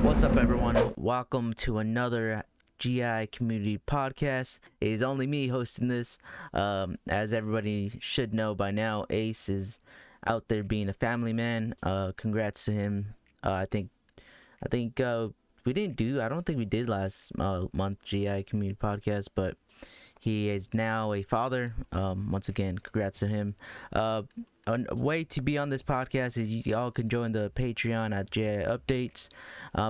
What's up, everyone? Welcome to another GI community podcast. It is only me hosting this. As everybody should know by now, Ace is out there being a family man. Congrats to him. I think we didn't do. I don't think we did last month GI community podcast, but he is now a father. Once again, congrats to him. A way to be on this podcast is y'all can join the Patreon at GI Updates.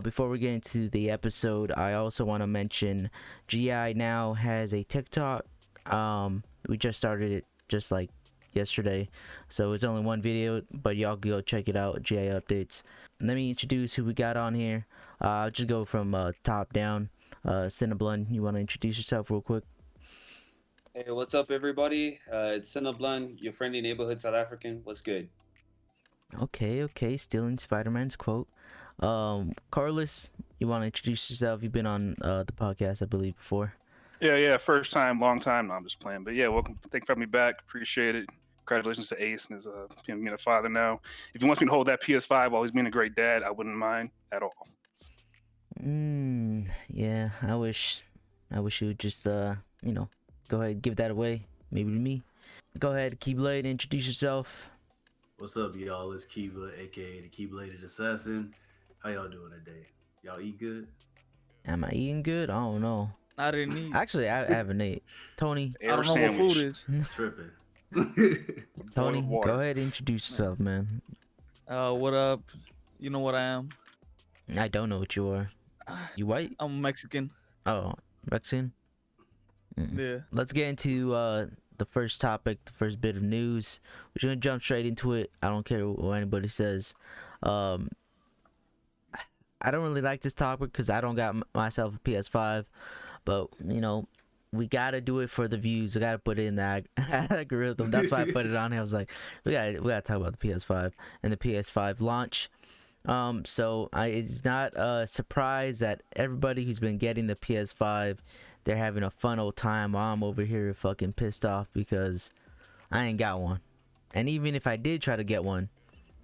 Before we get into the episode, I also want to mention GI now has a TikTok. We just started it just like yesterday, so it's only one video, but y'all go check it out. GI Updates. Let me introduce who we got on here. I'll just go from top down. Cinnablunt, you want to introduce yourself real quick? Hey, what's up, everybody? It's Cinnablunt, your friendly neighborhood South African. What's good? Okay, stealing Spider-Man's quote. Carlos, you want to introduce yourself? You've been on the podcast, I believe, before. Yeah, first time, long time. No, I'm just playing. But yeah, welcome. Thank you for having me back. Appreciate it. Congratulations to Ace and his being a father now. If he wants me to hold that PS5 while he's being a great dad, I wouldn't mind at all. Yeah, I wish you would just go ahead and give that away, maybe to me. Go ahead, Keyblade, introduce yourself. What's up, y'all? It's Kiba, aka the Keybladed Assassin. How y'all doing today? Y'all eat good? Am I eating good? I don't know. I didn't eat. Actually, I haven't ate. Tony. I don't know what food is. Tripping. Tony, go ahead and introduce yourself, man. What up? You know what I am? I don't know what you are. You white? I'm Mexican. Oh, Mexican? Yeah. Let's get into the first topic, the first bit of news. We're just gonna jump straight into it. I don't care what anybody says. I don't really like this topic because I don't got myself a PS5, but we gotta do it for the views. We gotta put it in the algorithm. That's why I put it on here. I was like, we gotta talk about the PS5 and the PS5 launch. So it's not a surprise that everybody who's been getting the PS5, they're having a fun old time while I'm over here fucking pissed off because I ain't got one. And even if I did try to get one,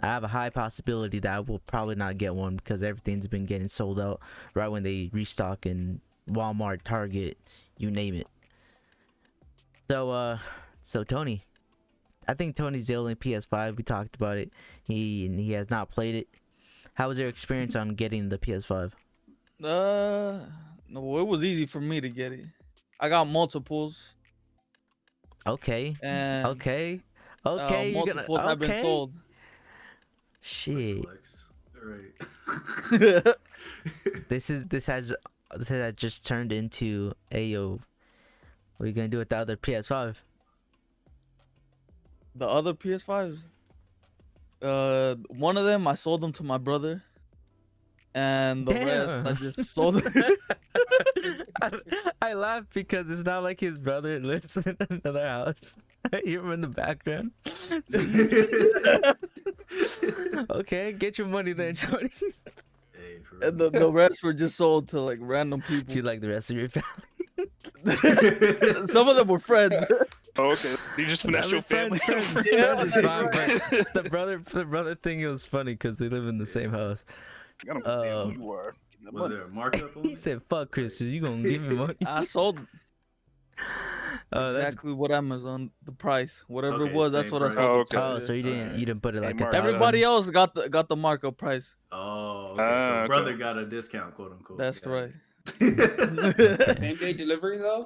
I have a high possibility that I will probably not get one because everything's been getting sold out right when they restock in Walmart, Target, you name it. So Tony, I think Tony's the only PS5. We talked about it. He has not played it. How was your experience on getting the PS5? No, it was easy for me to get it. I got multiples. Okay. And okay. multiples have been sold. Shit. Right. This has just turned into Ayo. What are you gonna do with the other PS5? The other PS5s. One of them I sold them to my brother, and the rest I just sold them. I laugh because it's not like his brother lives in another house. I hear him in the background. Okay, get your money then, Tony. Hey, And the rest were just sold to like random people. Do you like the rest of your family? Some of them were friends. Oh, okay. You just finessed your family. Friends is fine, but the brother thing, it was funny because they live in the same house. I don't know who you are. was there a markup on He it? said, "Fuck Chris, you gonna give me money?" I sold That's exactly what Amazon, the price, whatever Okay, it was. That's same what I price. sold. Oh, okay. oh, so you didn't put it like Hey, Mark. Everybody else got the markup price. Oh, okay. So Okay. brother got a discount, quote unquote. That's Got right. it. Same day delivery, though?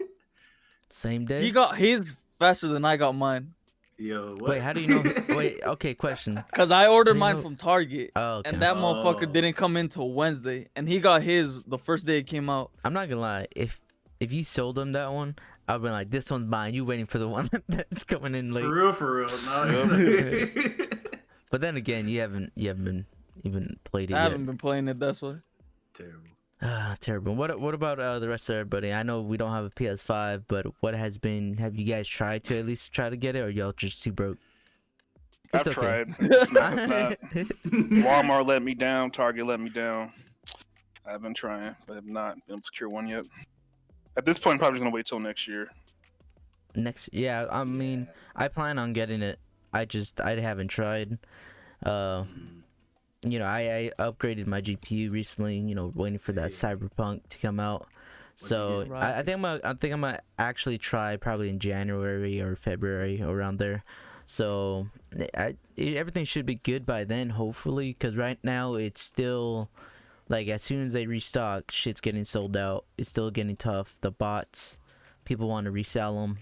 same day. He got his faster than I got mine. Yo, what? Wait, how do you know? Wait, okay, question. Cause I ordered They mine know- from Target, Oh, okay. and that motherfucker Oh. didn't come in till Wednesday, and he got his the first day it came out. I'm not gonna lie. If you sold him that one, I'd be like, "This one's mine. You waiting for the one that's coming in late." For real. No. But then again, you haven't been even played it I yet. haven't been playing it. That's why. Terrible. Terrible. What about the rest of everybody? I know we don't have a PS5, but what has been? Have you guys tried to at least try to get it, or y'all just too broke? I've It's okay. tried. It's not. Walmart let me down. Target let me down. I've been trying, but have not been able to secure one yet. At this point, I'm probably gonna wait till next year. Yeah, I mean, I plan on getting it. I haven't tried. you know, I upgraded my GPU recently. You know, waiting for that Cyberpunk to come out. So get? I think I'm gonna actually try probably in January or February around there. So everything should be good by then, hopefully. Because right now it's still like as soon as they restock, shit's getting sold out. It's still getting tough. The bots, people want to resell them.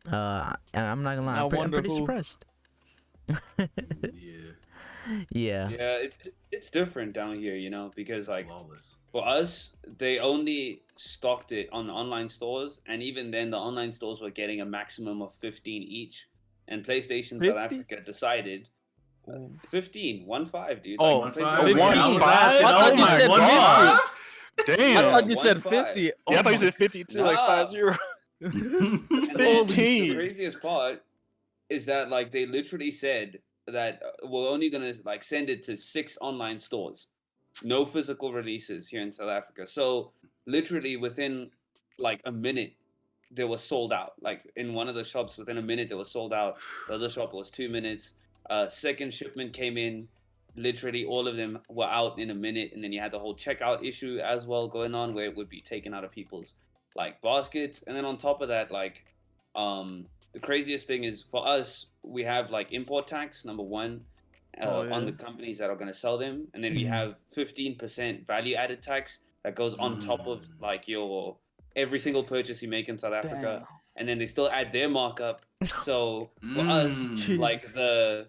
And I'm not gonna lie, I'm pretty surprised. Yeah. Yeah. Yeah, it's different down here, you know, because like Flawless. for us, they only stocked it on online stores, and even then, the online stores were getting a maximum of 15 each. And PlayStation South 50? Africa decided 15, 1-5, dude. Oh, Like, 1-5. PlayStation- 1-5? I thought you Oh said my 50. Damn. I thought you said 1-5. 50. Yeah, I thought you said 52, like Nah. 5-0. And then the 15. craziest part is that like they literally said that we're only gonna like send it to 6 online stores, no physical releases here in South Africa. So literally within like a minute, they were sold out. Like in one of the shops, within a minute they were sold out. The other shop was 2 minutes. Second shipment came in. Literally all of them were out in a minute, and then you had the whole checkout issue as well going on, where it would be taken out of people's like baskets. And then on top of that, like the craziest thing is for us, we have like import tax number one on the companies that are going to sell them, and then we have 15% value added tax that goes on top of like your every single purchase you make in South Africa. And then they still add their markup. So for us, like the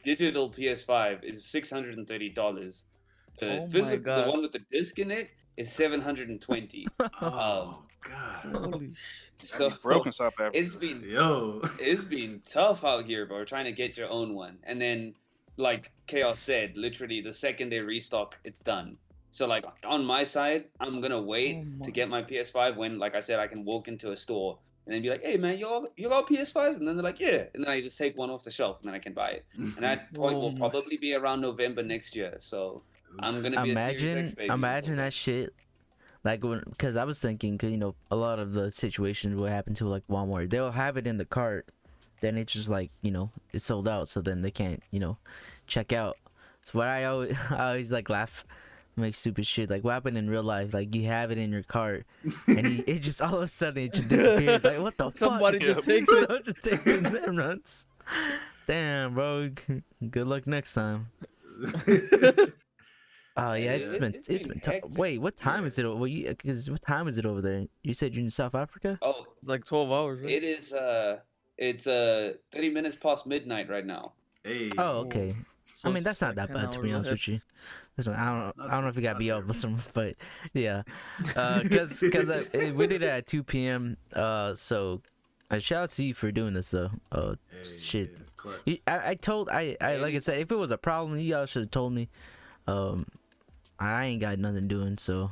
digital PS5 is $630. The physical, the one with the disc in it, is $720. Oh God. Holy So Broken South Africa. it's been tough out here, bro. Trying to get your own one, and then like Chaos said, literally the second they restock, it's done. So like on my side, I'm gonna wait to get my PS5 when, like I said, I can walk into a store and then be like, "Hey man, you got PS5s?" And then they're like, "Yeah," and then I just take one off the shelf and then I can buy it. And that point will probably be around November next year. So I'm gonna be a Series X baby. Imagine that shit. Like because I was thinking, 'cause, you know, a lot of the situations will happen to like Walmart. They'll have it in the cart, then it's just like, you know, it's sold out, so then they can't, you know, check out. So what I always like laugh, make stupid shit. Like what happened in real life? Like you have it in your cart, and it just all of a sudden it just disappears. Like what the Somebody fuck? just takes it. Someone just takes it and then runs. Damn, bro. Good luck next time. Oh yeah, it's been tough. hectic. Wait, what time is it? Well, because what time is it over there? You said you're in South Africa. Oh, It's like 12 hours, right? it is. It's 30 minutes past midnight right now. Hey. Oh, okay. So I mean, that's it's not like that 10 bad, to be hours honest ahead. with you. Listen, I don't know if you got Not be up terrible. with some, but yeah, because we did it at 2 p.m. So shout out to you for doing this though. Hey, shit. yeah, clutch. I like I said, if it was a problem, you guys should have told me. I ain't got nothing doing, so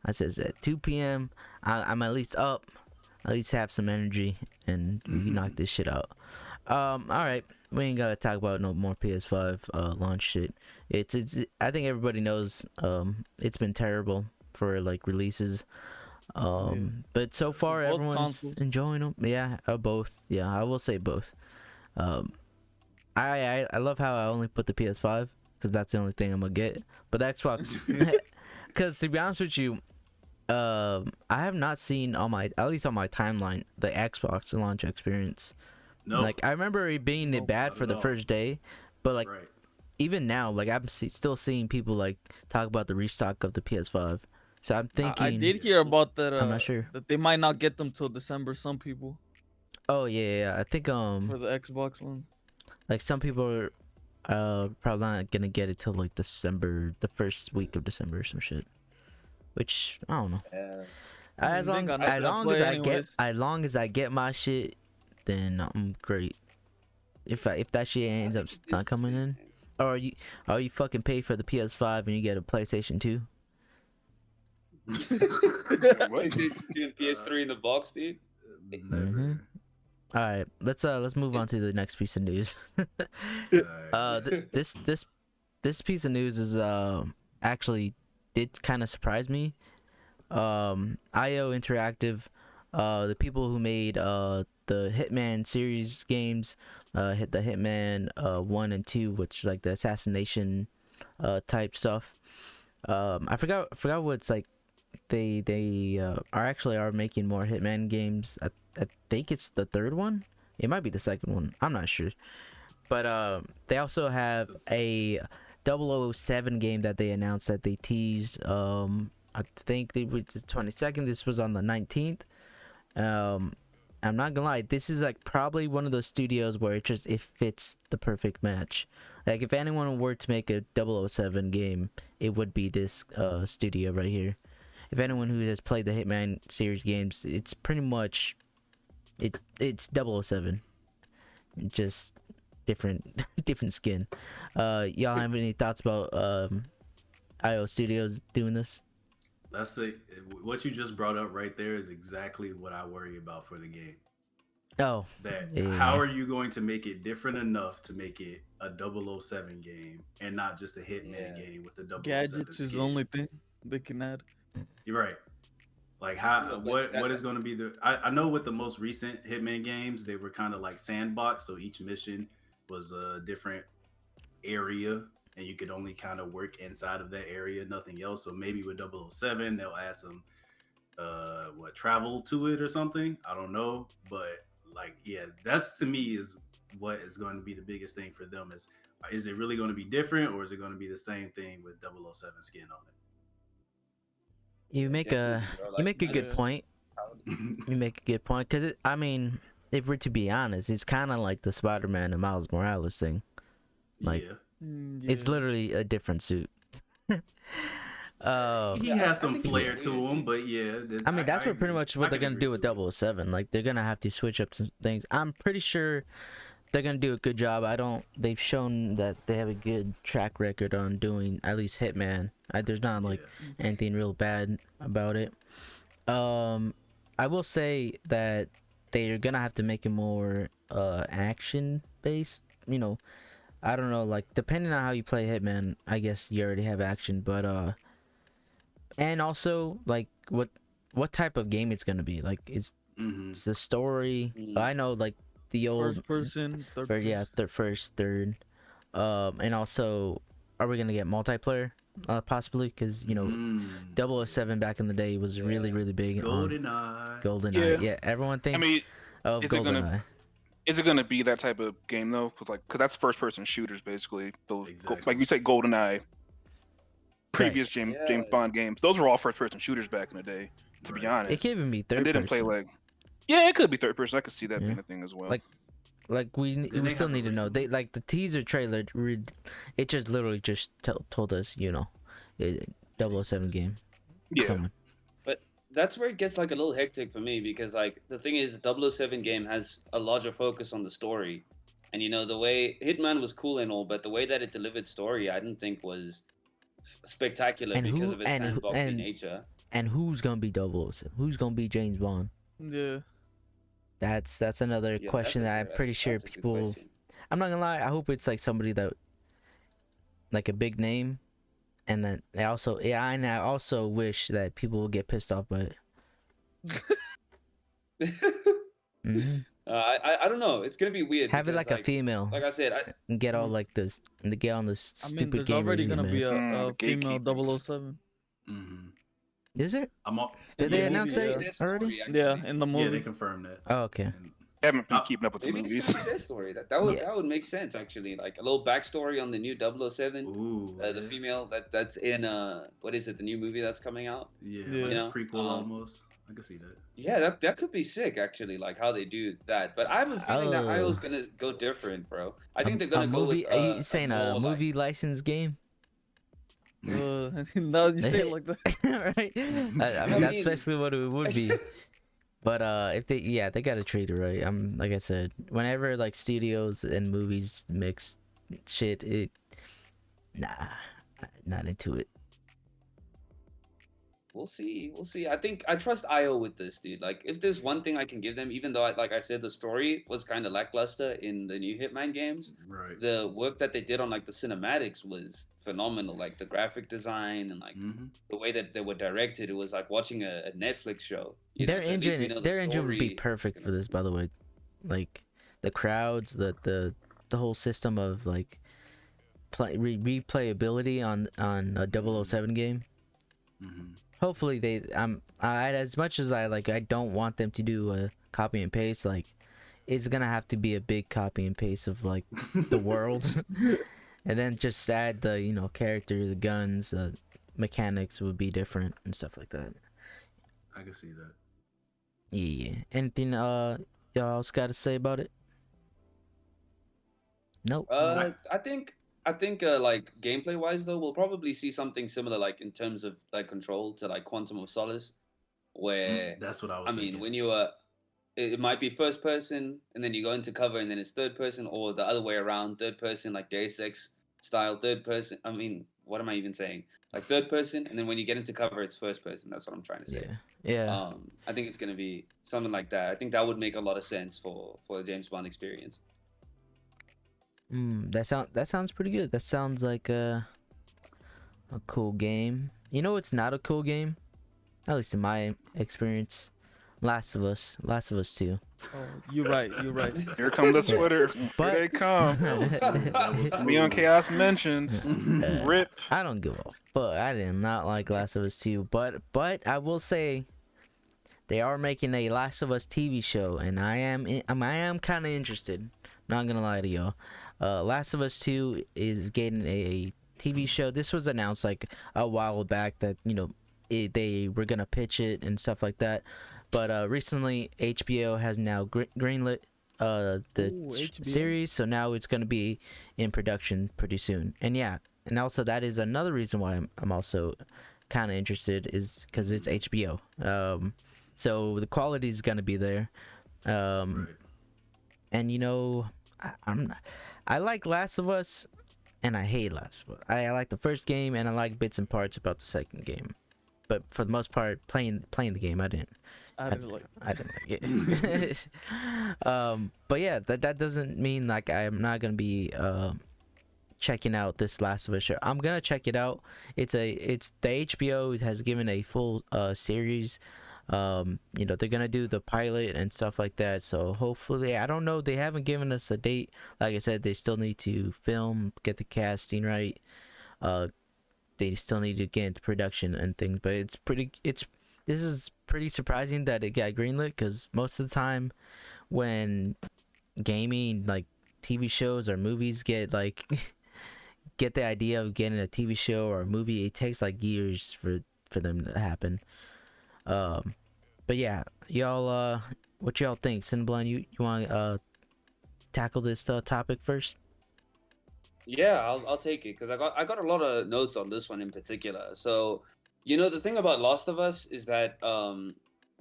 I says at 2 p.m. I'm at least up, at least have some energy, and we can knock this shit out. All right, we ain't gotta talk about no more PS5 launch shit. It's I think everybody knows it's been terrible for like releases. But so far both everyone's consoles. enjoying them. Yeah, both. Yeah, I will say both. I love how I only put the PS5 because that's the only thing I'm gonna get. But the Xbox, because to be honest with you, I have not seen at least on my timeline, the Xbox launch experience. No. Like I remember it being bad not for at the all. first day, but like Right. even now, like I'm still seeing people like talk about the restock of the PS5. So I'm thinking. I did hear about that. I'm not sure. That they might not get them till December. Some people Oh yeah. I think for the Xbox one. like some people are probably not gonna get it till like December, the first week of December or some shit. Which I don't know. As They long got as nothing to long play as anyways. as long as I get my shit, then I'm great. If that shit ends up not coming in, or you fucking pay for the PS5 and you get a PlayStation 2. PlayStation 2 and PS3 in the box, dude. Never. All right, let's move on to the next piece of news. Alright. This piece of news is actually did kind of surprise me. IO Interactive, the people who made the Hitman series games, hit the Hitman 1 and 2, which is like the assassination type stuff. I forgot what's like. They are making more Hitman games. I think it's the third one. It might be the second one. I'm not sure. But they also have a 007 game that they announced that they teased. I think they was the 22nd. This was on the 19th. I'm not gonna lie, this is like probably one of those studios where it fits the perfect match. Like if anyone were to make a 007 game, it would be this studio right here. If anyone who has played the Hitman series games, it's pretty much it's 007, just different skin. Y'all have any thoughts about IO Studios doing this? That's what you just brought up right there is exactly what I worry about for the game. Oh, That yeah. How are you going to make it different enough to make it a 007 game and not just a Hitman game with a 007 Gadgets is the skin? only thing they can add. You're right. Like what is going to be the? I know with the most recent Hitman games, they were kind of like sandbox, so each mission was a different area, and you could only kind of work inside of that area, nothing else. So maybe with 007, they'll add some travel to it or something. I don't know, but like that's to me is what is going to be the biggest thing for them is it really going to be different or is it going to be the same thing with 007 skin on it? You make a good point. You make a good point because I mean, if we're to be honest, it's kind of like the Spider-Man and Miles Morales thing. Like, it's literally a different suit. He has some flair to him, but I mean, that's pretty much what they're gonna do with 007. Like, they're gonna have to switch up some things. I'm pretty sure they're gonna do a good job. They've shown that they have a good track record on doing at least Hitman. There's not like anything real bad about it. I will say that they're gonna have to make it more action based. You know, I don't know, like depending on how you play Hitman, I guess you already have action, but and also like what type of game it's gonna be. Like it's the story. I know like the old first person, third person. third. And also, are we gonna get multiplayer? Possibly, because you know, 007 back in the day was really big. GoldenEye. Yeah, everyone thinks. I mean, of GoldenEye. Is it gonna be that type of game though? Because that's first person shooters basically. Those Exactly. like you say, GoldenEye. Previous James Bond games, those were all first person shooters back in the day. To be honest, it could even be third person. Didn't play like. Yeah, it could be third person. I could see that being a thing as well. Like we still need to know. They like the teaser trailer. It just literally just told us, 007 game. It's coming. But that's where it gets like a little hectic for me because like the thing is, the 007 game has a larger focus on the story, and the way Hitman was cool and all, but the way that it delivered story, I didn't think was spectacular because of its sandboxy nature. And who's gonna be 007? Who's gonna be James Bond? Yeah. That's another question that I'm pretty sure people. I'm not gonna lie. I hope it's like somebody that, like a big name, and then I also wish that people will get pissed off by it. I don't know. It's gonna be weird. Have it like a female. Like I said, and get all like this and get on this stupid game. There's already gonna be a female 007. Is it? Did they announce that already? Yeah, in the movie. Yeah, they confirmed that. Oh, okay. I haven't been keeping up with the movies. Their story. That would make sense actually. Like a little backstory on the new 007. Ooh, the female that's in what is it? The new movie that's coming out. Yeah. Prequel almost. I can see that. Yeah, that could be sick actually. Like how they do that. But I have a feeling that IO's gonna go different, bro. I think they're gonna go with. Are you saying a movie license game? No, you say it like that. Right? I mean, that's basically what it would be. But if they gotta treat it right. Like I said, whenever like studios and movies mix shit, not into it. We'll see. I think I trust IO with this, dude. Like, if there's one thing I can give them, even though, like I said, the story was kind of lackluster in the new Hitman games, right? The work that they did on like the cinematics was phenomenal. Like the graphic design and like the way that they were directed, it was like watching a Netflix show. Their engine would be perfect for this, by the way. Like the crowds, the whole system of like replayability on a 007 game. Mm-hmm. Hopefully they I as much as I don't want them to do a copy and paste, like it's gonna have to be a big copy and paste of like the world. And then just add the character, the guns, mechanics would be different and stuff like that. I can see that. Yeah. Anything y'all else got to say about it? Nope. I think like gameplay wise though, we'll probably see something similar, like in terms of like control to like Quantum of Solace, where That's what I was thinking. when you it might be first person and then you go into cover and then it's third person, or the other way around, third person like Deus Ex style third person. What am I even saying? Like third person, and then when you get into cover, it's first person. That's what I'm trying to say. Yeah. I think it's gonna be something like that. I think that would make a lot of sense for the James Bond experience. That sounds pretty good. That sounds like a cool game. You know what's not a cool game? At least in my experience. Last of Us 2. Oh, you're right. Here come the Twitter. But- Here they come. That was Beyond Chaos mentions. Rip. I don't give a fuck. I did not like Last of Us 2, but I will say they are making a Last of Us TV show, and I am kind of interested. Not gonna lie to y'all. Last of Us 2 is getting a TV show. This was announced like a while back that they were gonna pitch it and stuff like that. But recently HBO has now greenlit the HBO. series, so now it's gonna be in production pretty soon. And also that is another reason why I'm also kind of interested, is because it's HBO. So the quality is gonna be there. Right. And I like Last of Us, and I hate Last of Us. I like the first game, and I like bits and parts about the second game. But for the most part, playing the game, I didn't like it. But yeah, that doesn't mean like I'm not gonna be checking out this Last of Us show. I'm gonna check it out. It's the HBO has given a full series. They're gonna do the pilot and stuff like that, so hopefully, I don't know, they haven't given us a date. Like I said, they still need to film, get the casting right, they still need to get into production and things, but this is pretty surprising that it got greenlit, because most of the time when gaming, like TV shows or movies get get the idea of getting a TV show or a movie, it takes like years for them to happen. But yeah, y'all, what y'all think? Cinnabon, you want to tackle this topic first? Yeah, I'll take it, because I got a lot of notes on this one in particular. So, the thing about Last of Us is that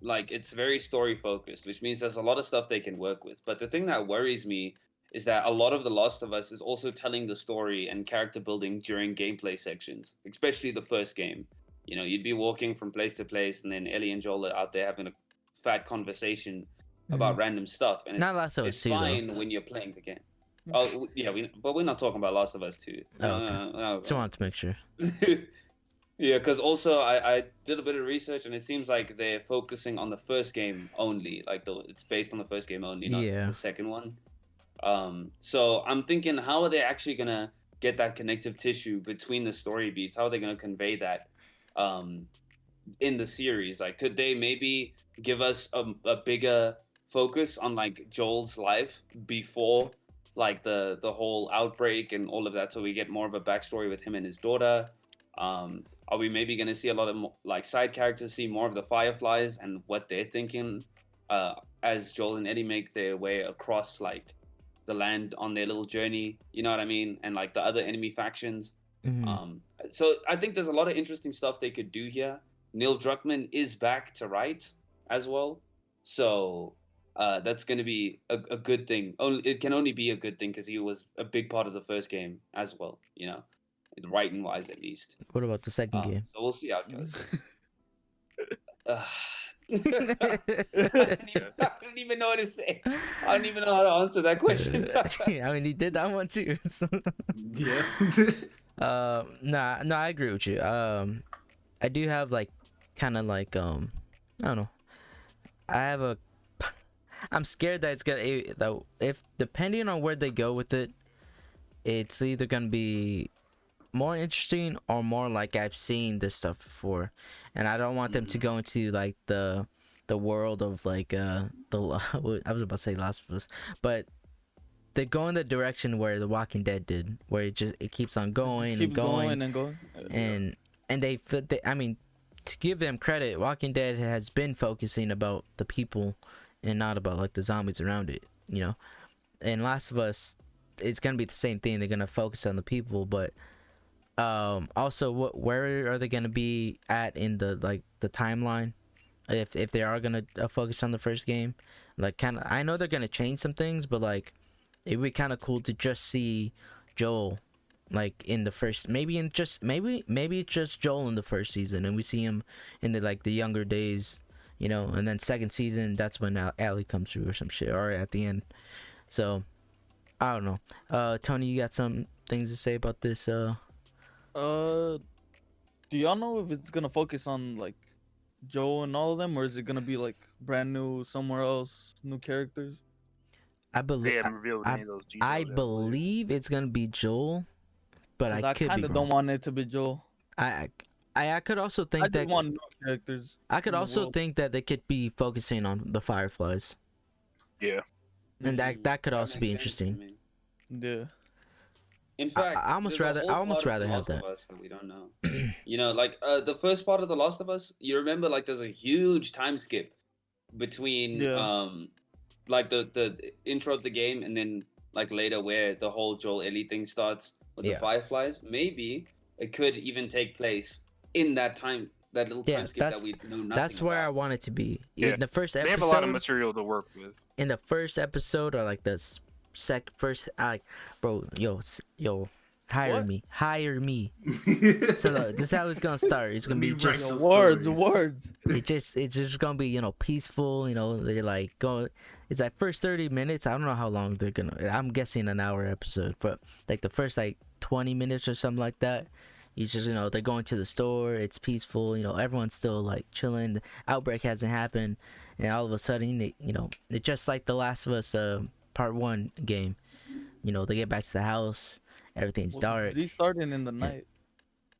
like it's very story focused, which means there's a lot of stuff they can work with. But the thing that worries me is that a lot of The Last of Us is also telling the story and character building during gameplay sections, especially the first game. You'd be walking from place to place, and then Ellie and Joel are out there having a fat conversation about random stuff. And Not Last of Us it's 2, fine though. when you're playing the game. Oh, yeah, but we're not talking about Last of Us 2. Oh, okay. Just wanted to make sure. Yeah, because also I did a bit of research, and it seems like they're focusing on the first game only. Like it's based on the first game only, not the second one. So I'm thinking, how are they actually gonna get that connective tissue between the story beats? How are they gonna convey that in the series? Like, could they maybe give us a bigger focus on like Joel's life before like the whole outbreak and all of that, so we get more of a backstory with him and his daughter? Are we maybe going to see a lot of like side characters, see more of the Fireflies and what they're thinking as Joel and Eddie make their way across like the land on their little journey, you know what I mean? And like the other enemy factions. So I think there's a lot of interesting stuff they could do here. Neil Druckmann is back to write as well, so that's going to be a good thing. It can only be a good thing because he was a big part of the first game as well, writing wise at least. What about the second game? So we'll see how it goes. I don't even know what to say. I don't even know how to answer that question. I mean, he did that one too. So. Yeah. No, I agree with you. I do have like kind of like I don't know. I'm scared that it's gonna, that if depending on where they go with it, it's either gonna be more interesting or more like I've seen this stuff before, and I don't want them to go into like the world of like I was about to say Last of Us, but they go in the direction where The Walking Dead did, where it keeps on going and going and going. and I mean, to give them credit, Walking Dead has been focusing about the people and not about like the zombies around it, you know. And Last of Us, it's gonna be the same thing. They're gonna focus on the people, but also where are they gonna be at in the timeline? If they are gonna focus on the first game, like kind of, I know they're gonna change some things, but like it'd be kind of cool to just see Joel like in the first, maybe it's just Joel in the first season, and we see him in the younger days, you know, and then second season, that's when Ellie comes through or some shit, or at the end. So I don't know. Tony, you got some things to say about this? Do y'all know if it's gonna focus on like Joe and all of them, or is it gonna be like brand new, somewhere else, new characters? I They believe haven't revealed any of those details. I yet, believe it's gonna be Joel, but I could kind be of wrong. don't want it to be Joel. I could also I think just that want new characters. I could in the also world. think that they could be focusing on the Fireflies, Yeah. and that could also be makes sense to interesting. me. Yeah. In fact, I almost there's a rather- whole I almost part of rather The have Last of that. Us we don't know. You know, like the first part of The Last of Us, you remember like there's a huge time skip between Yeah. like the intro of the game and then like later where the whole Joel Ellie thing starts with Yeah. the Fireflies. Maybe it could even take place in that little Yeah, time skip that we know nothing That's where I about. want it to be. Yeah, In the first They episode, have a lot of material to work with. in the first episode, or like the first, bro, hire What? me. So look, this is how it's gonna start. It's gonna Let be me write just some Words, stories. words. it's just gonna be, you know, peaceful, you know. They're like going, it's like first 30 minutes, I don't know how long they're gonna, I'm guessing an hour episode, but like the first like 20 minutes or something like that, you just, you know, they're going to the store, it's peaceful, you know, everyone's still like chilling, the outbreak hasn't happened, and all of a sudden, you know, it's just like the Last of Us part 1 game, you know, they get back to the house, everything's dark. Z starting in the night.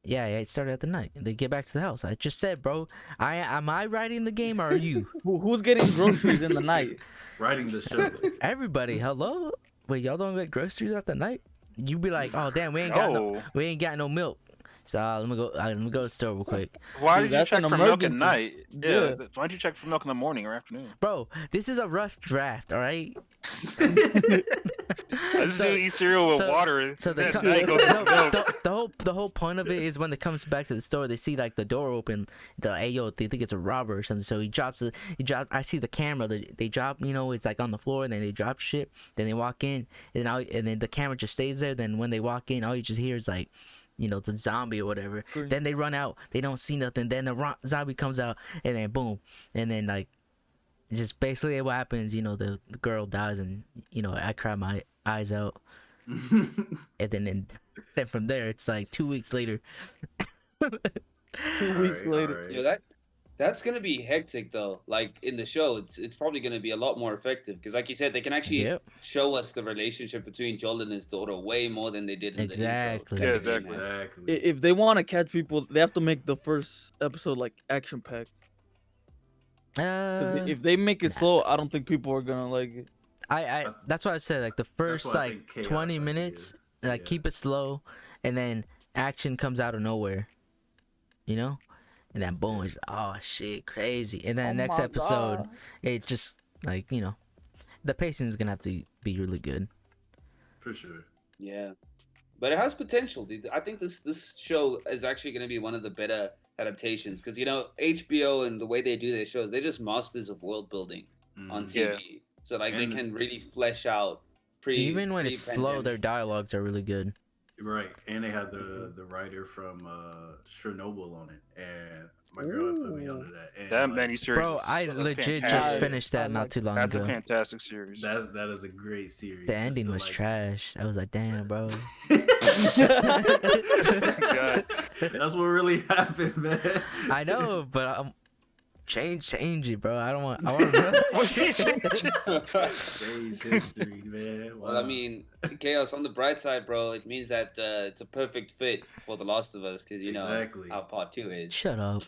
Yeah, it started at the night. They get back to the house. I just said, bro, am I writing the game or are you? Who's getting groceries in the night? Writing the show. Everybody, hello? Wait, y'all don't get groceries at the night? You be like, oh damn, we ain't got no milk. So let me go to the store real quick. Why Dude, did you that's check an for milk at emergency. night? Yeah. Yeah. Why don't you check for milk in the morning or afternoon? Bro, this is a rough draft, all right? I just do eat cereal with water. So at night, go no, get milk. the whole point of it is when they comes back to the store, they see like the door open. Hey yo, they think it's a robber or something. So he drops. I see the camera. They drop. You know, it's like on the floor. And then they drop shit. Then they walk in, and then the camera just stays there. Then when they walk in, all you just hear is like, you know, the zombie or whatever. Green. Then they run out. They don't see nothing. Then the zombie comes out, and then boom, and then like, just basically what happens. You know, the girl dies, and you know, I cry my eyes out. And then from there, it's like 2 weeks later. 2 weeks later. Yo, that's gonna be hectic though. Like in the show, it's probably gonna be a lot more effective because, like you said, they can actually Yep. show us the relationship between Joel and his daughter way more than they did in Exactly. the Yeah, intro. exactly. Exactly. If they want to catch people, they have to make the first episode like action packed. If they make it slow, I don't think people are gonna like it. I that's why I said like the first why I like think chaos 20 idea. minutes, like Yeah. keep it slow, and then action comes out of nowhere, you know, and then boom, it's oh shit, crazy, and then Oh next my episode, God. it just like, you know, the pacing is gonna have to be really good. For sure. Yeah, but it has potential, dude. I think this show is actually gonna be one of the better adaptations because, you know, HBO and the way they do their shows, they're just masters of world building on Mhm. TV. So like And- they can really flesh out Even when it's slow, their pre-pandemic. dialogues are really good. Right, and they had the writer from Chernobyl on it, and my girl had put me onto that. And That like, many series. Bro, is I so legit just fantastic. finished that I not like too long That's a ago. fantastic series. that is a great series. The Just ending to, was like- trash. I was like, damn, bro. God. That's what really happened, man. I know, but Change it, bro. I don't want. I want to Change history, man. Well, I Wow. mean, Chaos, on the bright side, bro, it means that it's a perfect fit for The Last of Us because you know Exactly. how part 2 is. Shut up.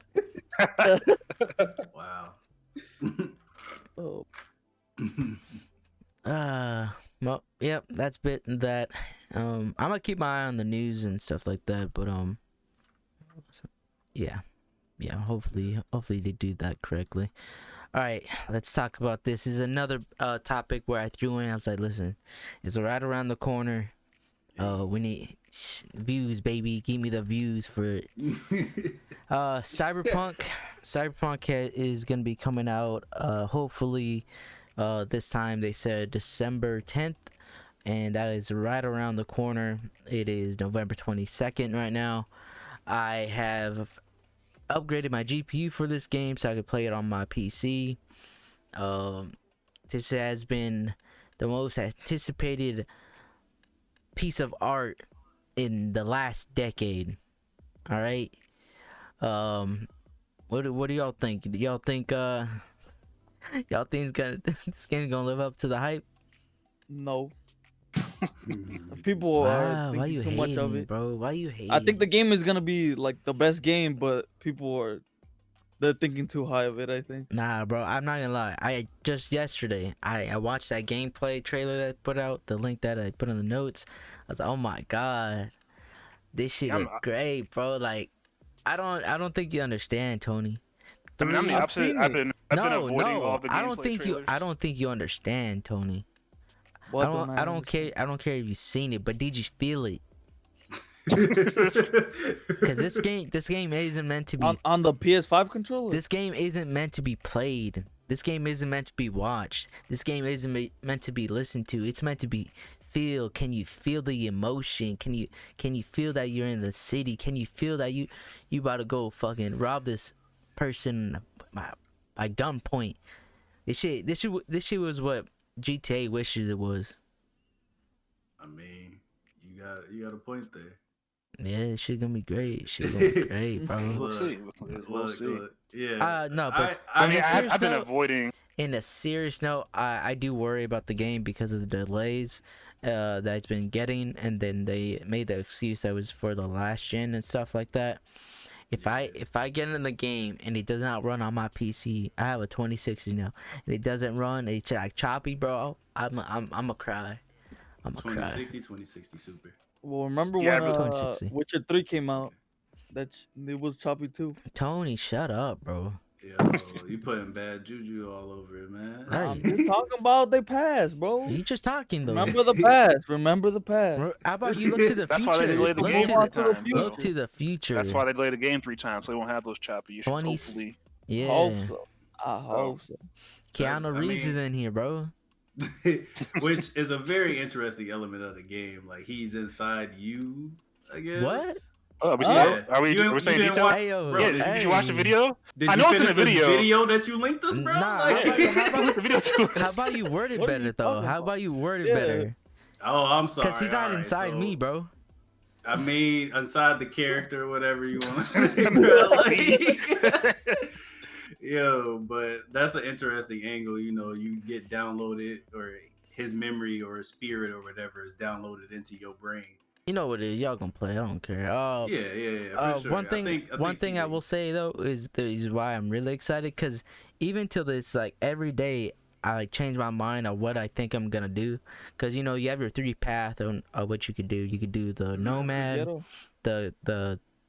Wow. Oh, Well, yep, that's bit that. I'm gonna keep my eye on the news and stuff like that, but yeah, hopefully they do that correctly. All right, let's talk about this. This is another topic where I threw in. I was like, listen, it's right around the corner. We need views, baby. Give me the views for it. Cyberpunk is gonna be coming out hopefully this time. They said December 10th, and that is right around the corner. It is November 22nd right now. I have upgraded my GPU for this game so I could play it on my PC. This has been the most anticipated piece of art in the last decade. All right. What do y'all think? Do y'all think this game's gonna live up to the hype? no. People are Why thinking you too hating, much of it. bro? Why you hating? I think the game is gonna be like the best game, but they're thinking too high of it. I think. Nah, bro, I'm not gonna lie. I just yesterday I watched that gameplay trailer that I put out, the link that I put in the notes. I was like, oh my god, this shit look great, bro. Like, I don't think you understand, Tony. I mean, I'm the I've opposite. seen I've it. been avoiding all the gameplay trailers. I don't think you understand, Tony. What I don't care if you've seen it, but did you feel it? Because this game isn't meant to be on the PS5 controller. This game isn't meant to be played. This game isn't meant to be watched. This game isn't meant to be listened to. It's meant to be feel. Can you feel the emotion? Can you feel that you're in the city? Can you feel that you about to go fucking rob this person by gunpoint? This shit was what GTA wishes it was. I mean, you got a point there. Yeah, this shit gonna be great. Shit gonna be great, bro. We'll see. We'll see. Look. Yeah. No, but I mean, serious I've been note- avoiding. In a serious note, I do worry about the game because of the delays that it's been getting, and then they made the excuse that was for the last gen and stuff like that. If I get in the game and it does not run on my PC, I have a 2060 now, and it doesn't run, it's like choppy, bro. I'm a cry. I'm a cry. 2060 super. Well, remember Yeah, when 2060. Witcher 3 came out? It was choppy too. Tony, shut up, bro. Yo, you putting bad juju all over it, man. Right. I'm just talking about they past, bro. You just talking though. Remember the past. Remember the past. How about you look to the That's future? why they delayed the Look game to 3 the- times. Look though. to the future. That's why they delayed the game 3 times, so they won't have those choppy issues. 20 Hopefully. Yeah. Hope so. I hope so. Keanu I Reeves is mean- in here, bro. Which is a very interesting element of the game. Like, he's inside you, I guess. What? Oh, are we, Yeah. are we, You- are we saying you didn't details? watch- Hey yo, Bro, Yeah, did did you watch the hey. video? Did I you know it's in finish the this video. video that you linked us, bro? Nah, Like- The video too. How about you word it What are better you though? talking How about? about you word it Yeah. better? Oh, I'm sorry. Because he's not Alright, inside so, me, bro. I mean, inside the character, whatever you want to say. Yo, but that's an interesting angle. You know, you get downloaded, or his memory or his spirit or whatever is downloaded into your brain. You know what it is. Y'all gonna play. I don't care. Yeah, for sure. One thing, I think one thing I CD will say though is why I'm really excited. Cause even till this, like every day, I like change my mind on what I think I'm gonna do. Cause you know you have your 3 path on what you could do. You could do the nomad, Ghetto.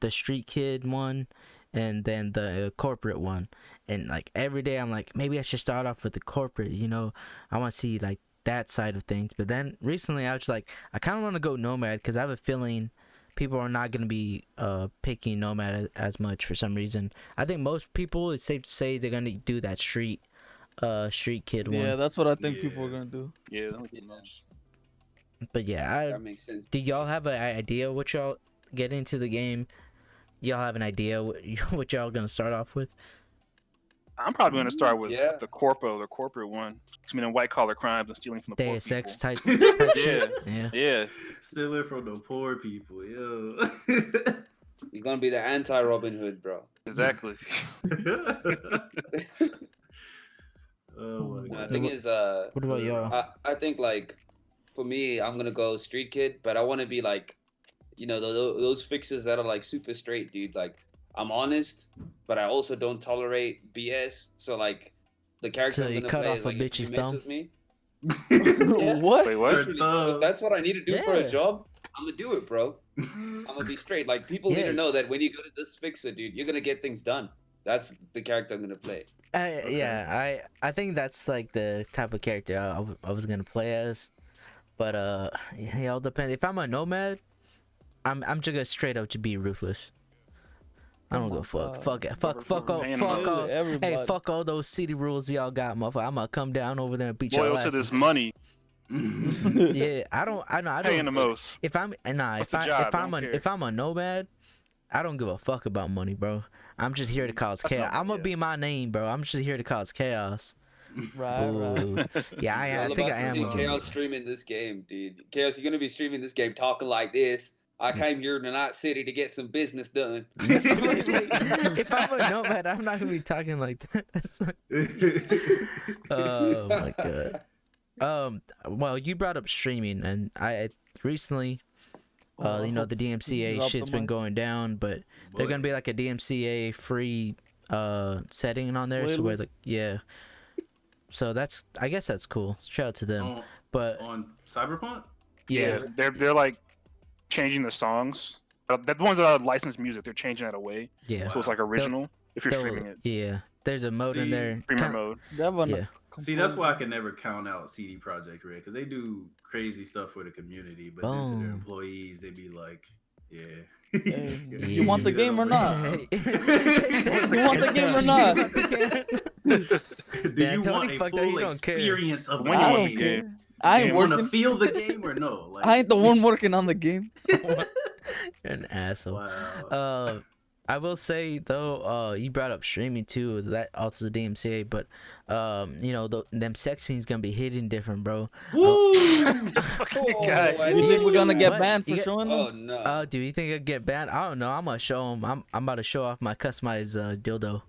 the street kid one, and then the corporate one. And like every day, I'm like, maybe I should start off with the corporate. You know, I want to see like that side of things. But then recently, I was like, I kind of want to go nomad because I have a feeling people are not going to be picking nomad as much for some reason. I think most people, it's safe to say, they're going to do that street kid one. Yeah, that's what I think people are Yeah. gonna do. Yeah, that would be nice. But yeah, That makes sense. do y'all have an idea what y'all get into the game? Y'all have an idea what y'all gonna start off with? I'm probably going to start with Yeah. the corporate one. I mean, white collar crimes and stealing from the poor Deus people. Ex type Yeah. shit. Yeah. Yeah, stealing from the poor people, yo. You're gonna be the anti Robin Hood, bro. Exactly. Oh my The god. thing is, What about y'all? I think like for me, I'm gonna go street kid, but I want to be like, those fixes that are like super straight, dude. Like I'm honest, but I also don't tolerate BS. So like the character So I'm you gonna cut play off is a like if you bitch's mess thumb? with me, What? Wait, what? literally, bro, if that's what I need to do for a Yeah. job, I'm gonna do it, bro. I'm gonna be straight. Like people need Yeah. to know that when you go to this fixer, dude, you're gonna get things done. That's the character I'm gonna play. Yeah, I think that's like the type of character I was gonna play as, but yeah, it all depends. If I'm a nomad, I'm just gonna straight up to be ruthless. I Oh don't my give a fuck. God. Fuck it. Fuck all. Paying Fuck them. all. Hey, Everybody. fuck all those city rules y'all got, motherfucker. I'm gonna come down over there and beat Loyal your to asses. this money, Yeah, I don't. paying the most. If I'm What's the job? Don't care. if I'm a nomad, I don't give a fuck about money, bro. I'm just here to cause That's chaos. not- I'm gonna yeah. be my name, bro. I'm just here to cause chaos. Right. Ooh. Yeah, I All think about I to am. see gonna Chaos be- streaming this game, dude. Chaos, you're gonna be streaming this game talking like this. I came here to Night City to get some business done. If I'm a nomad, I'm not gonna be talking like that. That's like- oh my god. Well, you brought up streaming, and I recently, Oh, I you know, hope the you DMCA drop shit's the been mic. going down, but they're gonna be like a DMCA free setting on there, so where Playlist? like yeah. So I guess that's cool. Shout out to them. But on Cyberpunk? yeah, they're like changing the songs. The ones that are licensed music, they're changing that away, yeah. so it's like original. If you're They'll- streaming it, Yeah, there's a mode in See, there. streamer mode. They have an Yeah. See, that's why I can never count out CD Projekt Red, because they do crazy stuff for the community, but then to their Boom. employees, they be like, yeah. Hey, Yeah. you want the Get it game or over not? time. You want the game or not? Do Yeah, you Tony want a fucked up, he full don't care. experience of the When you I want don't the game? game. I ain't You Want to working. feel the game or no? Like, I ain't the one working on the game. You're an asshole. Wow. I will say though, you brought up streaming too. That also the DMCA, but you know, them sex scenes gonna be hidden different, bro. Woo! Oh, guy. I You think need we're gonna to- get What? banned for You get- showing Oh them? no. Do you think I get banned? I don't know. I'm gonna show them. I'm about to show off my customized dildo.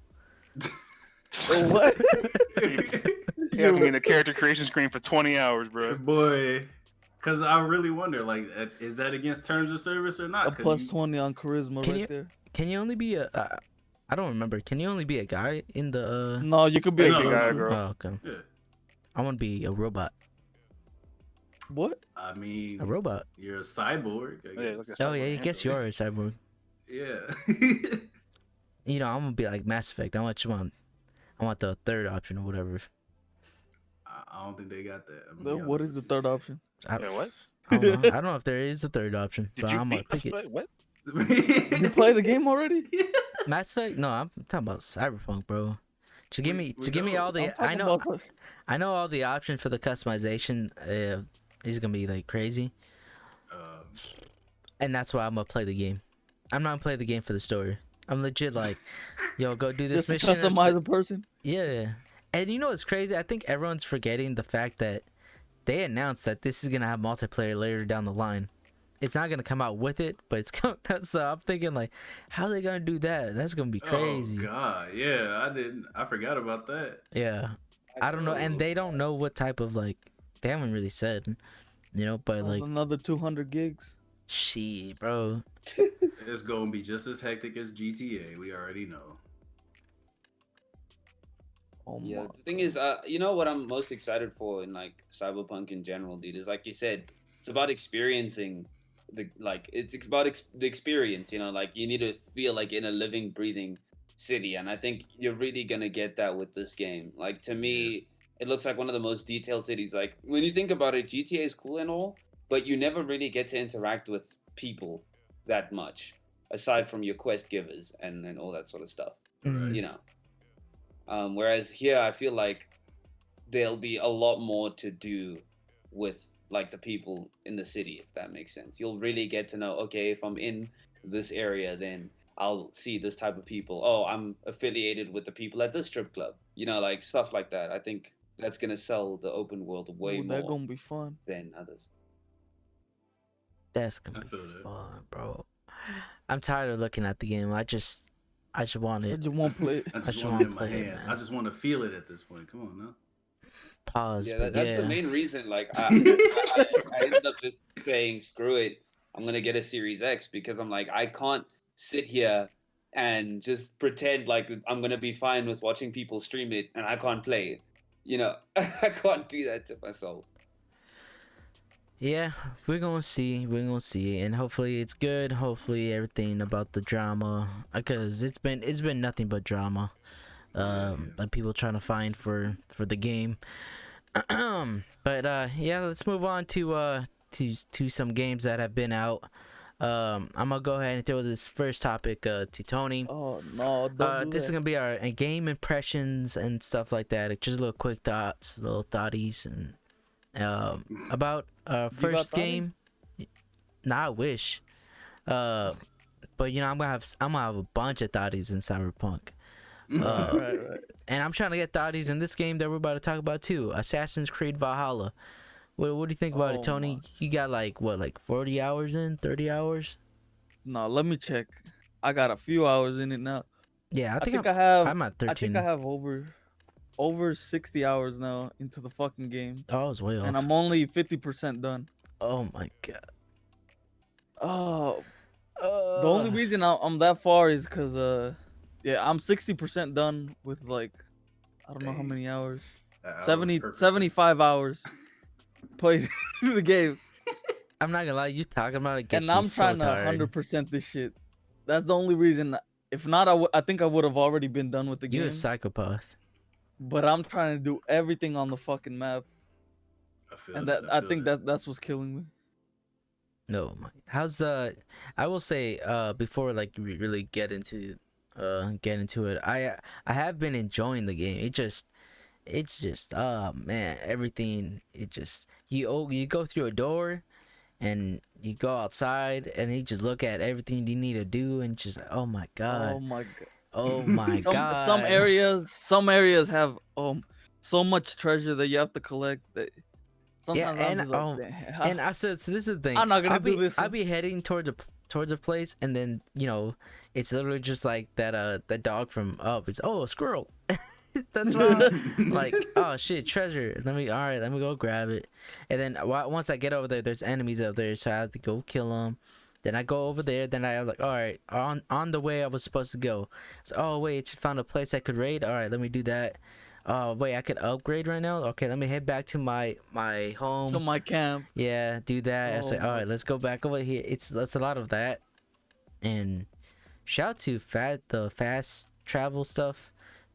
Oh, what? Yeah, I mean the character creation screen for 20 hours, bro. Boy, because I really wonder, like, is that against terms of service or not? A 'Cause plus you- 20 on charisma Can right you- there. Can you only be a? I don't remember. Can you only be a guy in the? No, you could be a No, Big girl. guy, too. girl. Oh, okay. Yeah. I want to be a robot. What? I mean, A robot. you're a cyborg. I Yeah, guess. like a Oh yeah, I cyborg guess android. you're a cyborg. Yeah. You know, I'm gonna be like Mass Effect. I want the third option or whatever. I don't think they got that. I'm gonna be What honest is the with third option? Yeah, what? I don't know. I don't know if there is a third option, Did but you I'm gonna beat Mass pick it. Effect? What? you. You play the game already? Mass Effect? No, I'm talking about Cyberpunk, bro. Just give me, We give me know. all I'm the. talking about- I know all the options for the customization. Is gonna be like crazy, and that's why I'm gonna play the game. I'm not gonna play the game for the story. I'm legit like, yo, go do this Just to mission. customize a person. Yeah, and you know what's crazy? I think everyone's forgetting the fact that they announced that this is gonna have multiplayer later down the line. It's not gonna come out with it, but it's coming. So I'm thinking like, how are they gonna do that? That's gonna be crazy. Oh God, yeah, I forgot about that. Yeah, I don't know, and they don't know what type of like. They haven't really said, you know, but like, Another 200 gigs. shit, bro. It's gonna be just as hectic as GTA. We already know. Oh Yeah, my. the thing is, you know what I'm most excited for in like Cyberpunk in general, dude, is like you said, it's about experiencing it's about the experience, you know, like you need to feel like in a living, breathing city, and I think you're really gonna get that with this game. Like to me, it looks like one of the most detailed cities. Like when you think about it, GTA is cool and all, but you never really get to interact with people that much, aside from your quest givers and all that sort of stuff. Mhm. You know. Whereas here, I feel like there'll be a lot more to do with like the people in the city, if that makes sense. You'll really get to know, okay, if I'm in this area, then I'll see this type of people. Oh, I'm affiliated with the people at this strip club. You know, like stuff like that. I think that's gonna sell the open world way Ooh, more that gonna be fun. than others. That's I gonna be feel that. fun, bro. I'm tired of looking at the game. I I just want I it. just won't play it. I I just just want wanna it in my play it, hands. man. I just want to feel it at this point. Come on now. Pause. Yeah, But that's yeah. the main reason. Like, I ended up just saying, screw it. I'm gonna get a Series X because I'm like, I can't sit here and just pretend like I'm gonna be fine with watching people stream it and I can't play it. You know, I can't do that to myself. Yeah, we're gonna see. We're gonna see, and hopefully it's good. Hopefully everything about the drama, because it's been nothing but drama. Yeah. Like people trying to find for the game. But yeah, let's move on to some games that have been out. I'm gonna go ahead and throw this first topic to Tony. Oh no, don't do This is that. gonna be our game impressions and stuff like that. Just little quick thoughts, little thoughties, and about first thoughties? game. Nah, I wish. But you know, I'm gonna have a bunch of thoughties in Cyberpunk. Right. And I'm trying to get thoughties in this game that we're about to talk about too, Assassin's Creed Valhalla. What do you think about it, Oh, Tony? my. You got like 40 hours in, 30 hours? No, let me check. I got a few hours in it now. Yeah, I think I have. I'm at 13. I think I have over 60 hours now into the fucking game, Oh, I was way off. and I'm only 50% done. Oh my god. Oh, the only reason I'm that far is because yeah, I'm 60% done with like I don't know how Dang. many hours. An hour 70, per percent. 75 hours played the game, I'm not gonna lie, you talking about it gets and I'm me so trying to tired. 100% this shit. That's the only reason. If not, I think I would have already been done with the You game. a psychopath. But I'm trying to do everything on the fucking map, I feel and that. I think that's what's killing me. No, how's the? I will say, before like we really get into it, I have been enjoying the game. It's just, oh man, everything. It just you go through a door, and you go outside, and you just look at everything you need to do, and just oh my god, Oh my god. oh my god. Some areas have so much treasure that you have to collect that sometimes I'm and just like, "Damn, and I said, so this is the thing. I'm not gonna I'll do be, this I'll one." be heading towards a place, and then you know, it's literally just like that dog from Up. It's a squirrel. That's why I'm like, oh shit, treasure. Let me go grab it. And then once I get over there, there's enemies out there, so I have to go kill them. Then I go over there. Then I was like, all right, on the way I was supposed to go. So, oh wait, just found a place I could raid. All right, let me do that. Oh wait, I could upgrade right now. Okay, let me head back to my home. to my camp. Yeah, do that. I was like, Oh all my- right, let's go back over here. That's a lot of that. And shout out to the fast travel stuff.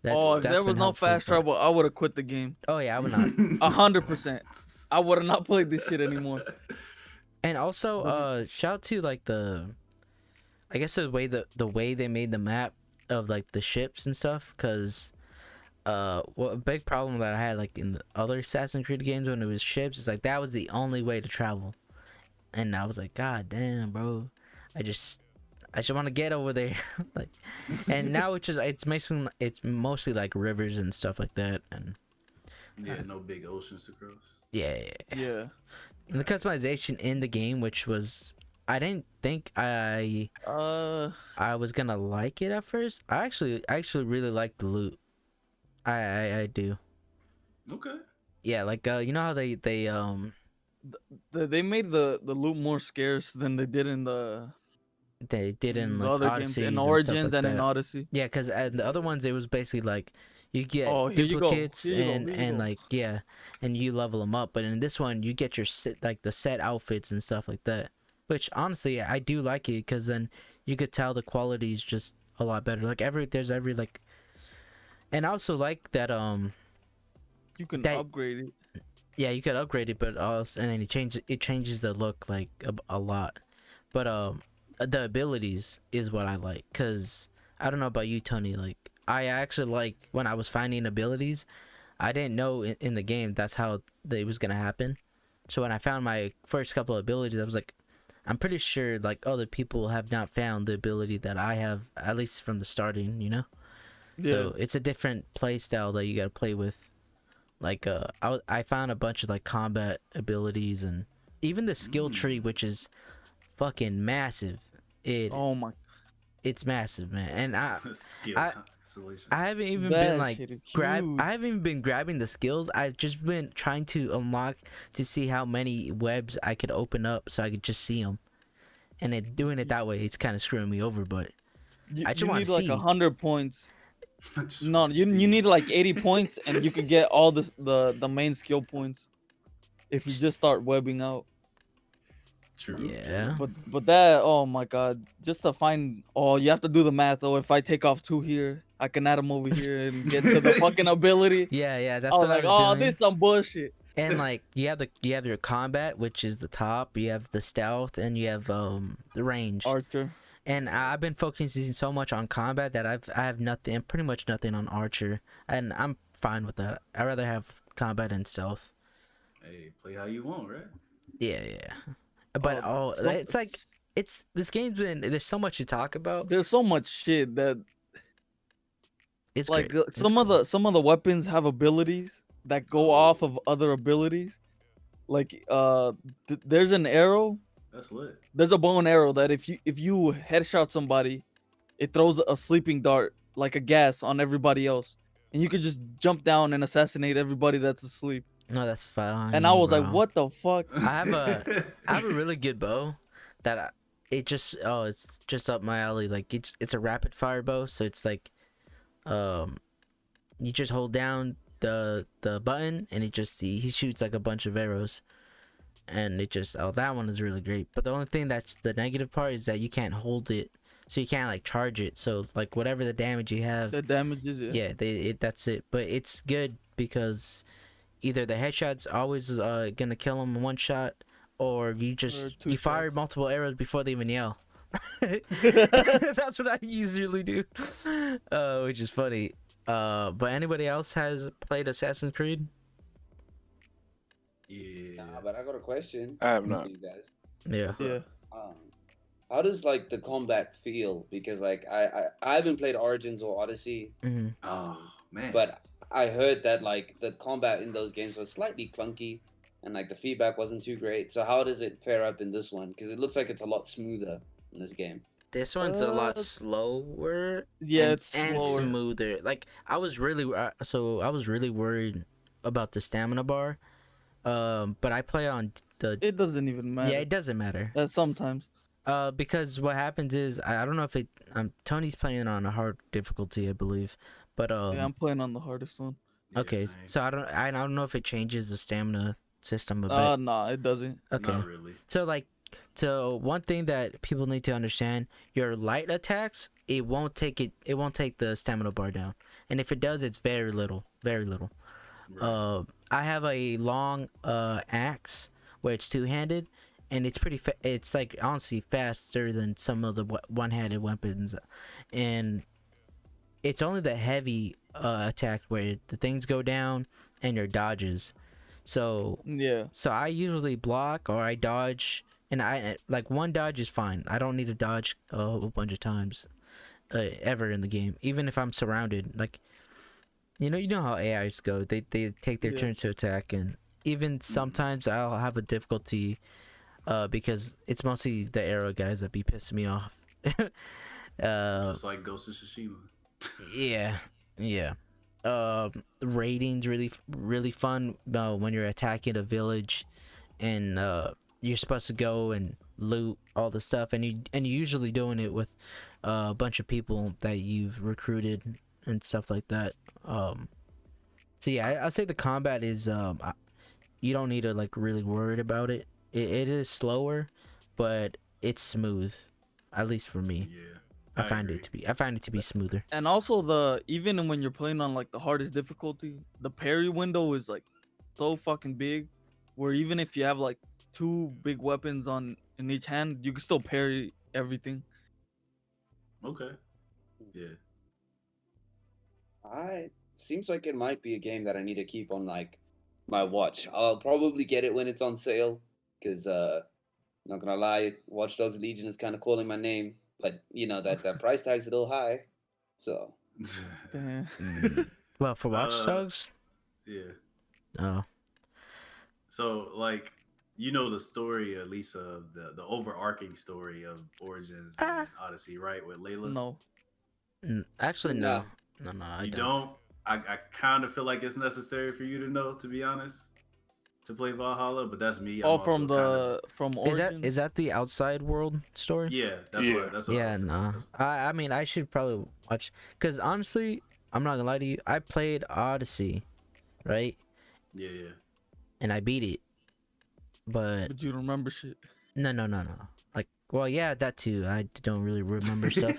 If there was been no helpful, fast but- travel, I would have quit the game. Oh yeah, I would not. 100%. I would have not played this shit anymore. And also, shout out to like I guess the way they made the map of like the ships and stuff, cause what a big problem that I had like in the other Assassin's Creed games when it was ships is like that was the only way to travel, and I was like, god damn, bro, I just want to get over there, like, and now it's mostly like rivers and stuff like that, and Yeah, no big oceans to cross. yeah. Yeah. And the customization in the game, which was, I didn't think I was gonna like it at first. I actually really like the loot. I do. Okay. Yeah, like you know how they They made the loot more scarce than they did in the did in the like other games, Odyssey in and Origins stuff like and in that. Odyssey. Yeah, because the other ones it was basically like you get Oh, here you go. duplicates Here you go. and Here you go. like yeah, and you level them up. But in this one you get your the set outfits and stuff like that. Which honestly I do like it because then you could tell the quality is just a lot better. Like there's every like, and I also like that You can that- upgrade it. yeah, you could upgrade it, but also and then it changes the look like a lot. But the abilities is what I like, cause I don't know about you, Tony. Like I actually like when I was finding abilities, I didn't know in the game that's how it was gonna happen. So when I found my first couple of abilities, I was like, I'm pretty sure like other people have not found the ability that I have, at least from the starting, you know. Yeah. So it's a different play style that you gotta play with. Like I found a bunch of like combat abilities and even the skill tree, which is fucking massive. Oh my. it's massive, man. And Skill I consolation. I haven't even That been like shit is grab. huge. I haven't even been grabbing the skills. I've just been trying to unlock to see how many webs I could open up so I could just see them. And doing it that way, it's kind of screwing me over. But You, I just you want need to like see. 100 points. Just No, wanna you see. need like 80 points, and you could get all the main skill points if you just start webbing out. True. Yeah. But that, oh my god, just to find, oh, you have to do the math. Oh, if I take off 2 here, I can add them over here and get to the fucking ability. Yeah, I that's was what I like, was oh, doing. this some bullshit. And like you have your combat, which is the top. You have the stealth, and you have the range. Archer. And I've been focusing so much on combat that I have nothing, pretty much nothing on archer, and I'm fine with that. I rather have combat and stealth. Hey, play how you want, right? Yeah. But it's like this game's been. There's so much to talk about. There's so much shit that It's like great. It's some of cool. the weapons have abilities that go off of other abilities. Like there's an arrow. That's lit. There's a bow and arrow that if you headshot somebody, it throws a sleeping dart like a gas on everybody else, and you could just jump down and assassinate everybody that's asleep. No, that's fine. And I was like, bro. what the fuck? I have a really good bow that it's just up my alley. Like it's a rapid fire bow, so it's like you just hold down the button and he shoots like a bunch of arrows, and that one is really great. But the only thing that's the negative part is that you can't hold it, so you can't like charge it. So like whatever the damage you have, The damages, that's it. But it's good because either the headshot's always gonna kill him in one shot, or you two fire shots. multiple arrows before they even yell. That's what I usually do, which is funny. But anybody else has played Assassin's Creed? Yeah. Nah, but I got a question. I have for not. you guys. Yeah. Yeah. How does like the combat feel? Because like I haven't played Origins or Odyssey, Mm-hmm. Oh man. but I heard that like the combat in those games was slightly clunky, and like the feedback wasn't too great. So how does it fare up in this one? Because it looks like it's a lot smoother in this game. This one's a lot slower. Yeah, and, it's and slower. smoother. Like I was really worried about the stamina bar. But I play on the. It doesn't even matter. Yeah, it doesn't matter. Sometimes. Because what happens is I don't know if it. Tony's playing on a hard difficulty, I believe. But Yeah, I'm playing on the hardest one. Yeah, okay, same. so I don't know if it changes the stamina system a bit. Nah, it doesn't. Okay. Not really. So one thing that people need to understand, your light attacks, it won't take the stamina bar down. And if it does, it's very little. Right. I have a long axe where it's two-handed, and it's it's like honestly faster than some of the one-handed weapons, and it's only the heavy attack where the things go down and your dodges. So Yeah. I usually block or I dodge, and I like one dodge is fine. I don't need to dodge a bunch of times ever in the game, even if I'm surrounded. Like you know how AIs go. They take their turn to attack, and even sometimes I'll have a difficulty because it's mostly the arrow guys that be pissing me off. Just like Ghost of Tsushima. Yeah. Raiding's really fun when you're attacking a village, and you're supposed to go and loot all the stuff, and you're usually doing it with a bunch of people that you've recruited and stuff like that. So yeah, I'll say the combat is you don't need to like really worry about it. It is slower, but it's smooth, at least for me. Yeah. I find it to be smoother. And also even when you're playing on like the hardest difficulty, the parry window is like so fucking big, where even if you have like 2 big weapons in each hand, you can still parry everything. Okay. Yeah. Seems like it might be a game that I need to keep on like my watch. I'll probably get it when it's on sale, because not gonna lie, Watch Dogs Legion is kind of calling my name, but you know that price tag's a little high, so. Damn. Well, for Watch Dogs, Yeah. oh, So like, you know the story, at least of the overarching story of Origins and Odyssey, right? With Layla. No. Actually, Nah. no, I You don't. don't. I kind of feel like it's necessary for you to know, to be honest, to play Valhalla. But that's me. I'm Oh, also from kind of from Is Origins. that the outside world story? yeah. That's Yeah. what. That's what I Yeah, was saying. nah. I mean, I should probably watch, because honestly, I'm not gonna lie to you. I played Odyssey, right, Yeah, yeah. and I beat it, but But you don't remember shit. no. Like, well, yeah, that too. I don't really remember stuff,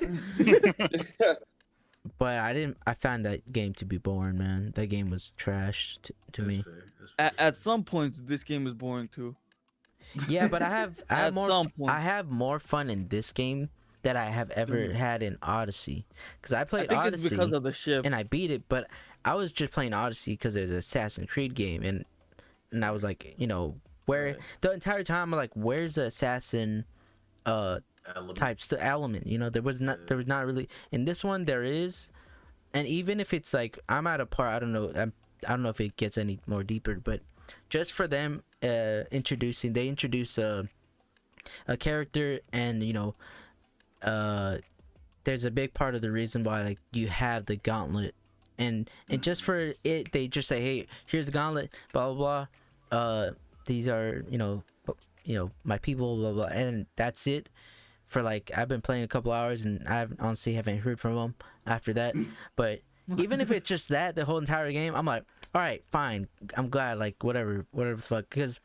but I didn't. I found that game to be boring, man. That game was trash to That's me. fair. That's fair. At some points, this game is boring too. Yeah, but I have At more. some I point. have more fun in this game that I have ever Mm. had in Odyssey, because I I played think Odyssey. it's because of the ship. And I beat it, but I was just playing Odyssey because it was an Assassin's Creed game, and I was like, you know, where Right. the entire time I'm like, where's the assassin Element. element? You know, there was not really in this one. There is, and even if it's like I'm at a part, I don't know, I don't know if it gets any more deeper, but just for them they introduce a character, and you know, there's a big part of the reason why like you have the gauntlet, and just for it, they just say, hey, here's the gauntlet, blah blah blah. These are you know my people, blah blah, and that's it. For like, I've been playing a couple hours, and I honestly haven't heard from them after that. But even if it's just that, the whole entire game, I'm like, all right, fine. I'm glad, like whatever the fuck, because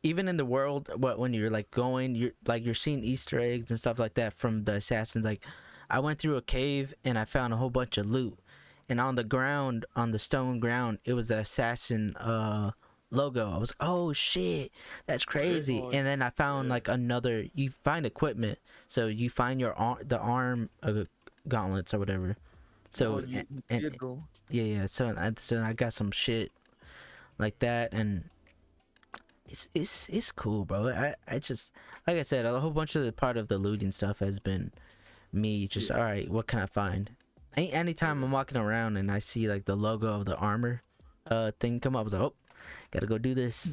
even in the world, when you're like going, you're seeing Easter eggs and stuff like that from the assassins. Like, I went through a cave and I found a whole bunch of loot, and on the ground, on the stone ground, it was the assassin logo. I was like, oh shit, that's crazy. Oh, And then I found like another. You find equipment, so you find the arm gauntlets or whatever. So Oh, you and did, bro. yeah. So I got some shit like that, and it's cool, bro. I just, like I said, a whole bunch of the part of the looting stuff has been me just, all right, what can I find? Anytime I'm walking around and I see like the logo of the armor thing come up, I was like, oh, gotta go do this.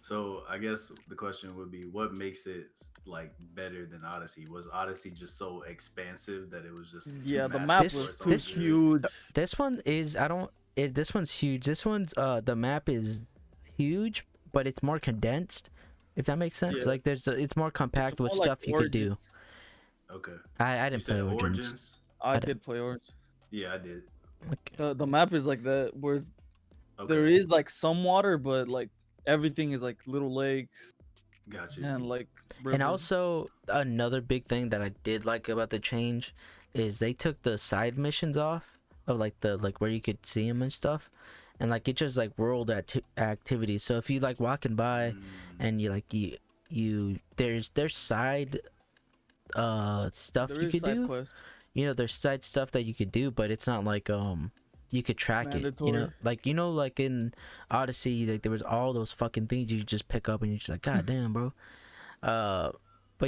So I guess the question would be, what makes it like better than Odyssey? Was Odyssey just so expansive that it was just Yeah, too the massive map This- for was its too own this- good? huge. This one is, this one's huge. This one's the map is huge, but it's more condensed, if that makes sense. Yeah. Like it's more compact with more like stuff you could do. Origins. Okay. I You didn't said play Origins. I d- did play Origins. Yeah, I did. Okay. The map is like that, where Okay. there is like some water, but like everything is like little lakes Got you. and like. And rivers. also another big thing that I did like about the change is they took the side missions off of like where you could see them and stuff, and like it just like world activities. So if you like walking by and you there's side stuff There you is could side do. quests. You know, there's side stuff that you could do, but it's not like you could track it. You know, Mandatory. like in Odyssey, like there was all those fucking things you could just pick up and you're just like, god damn, bro. But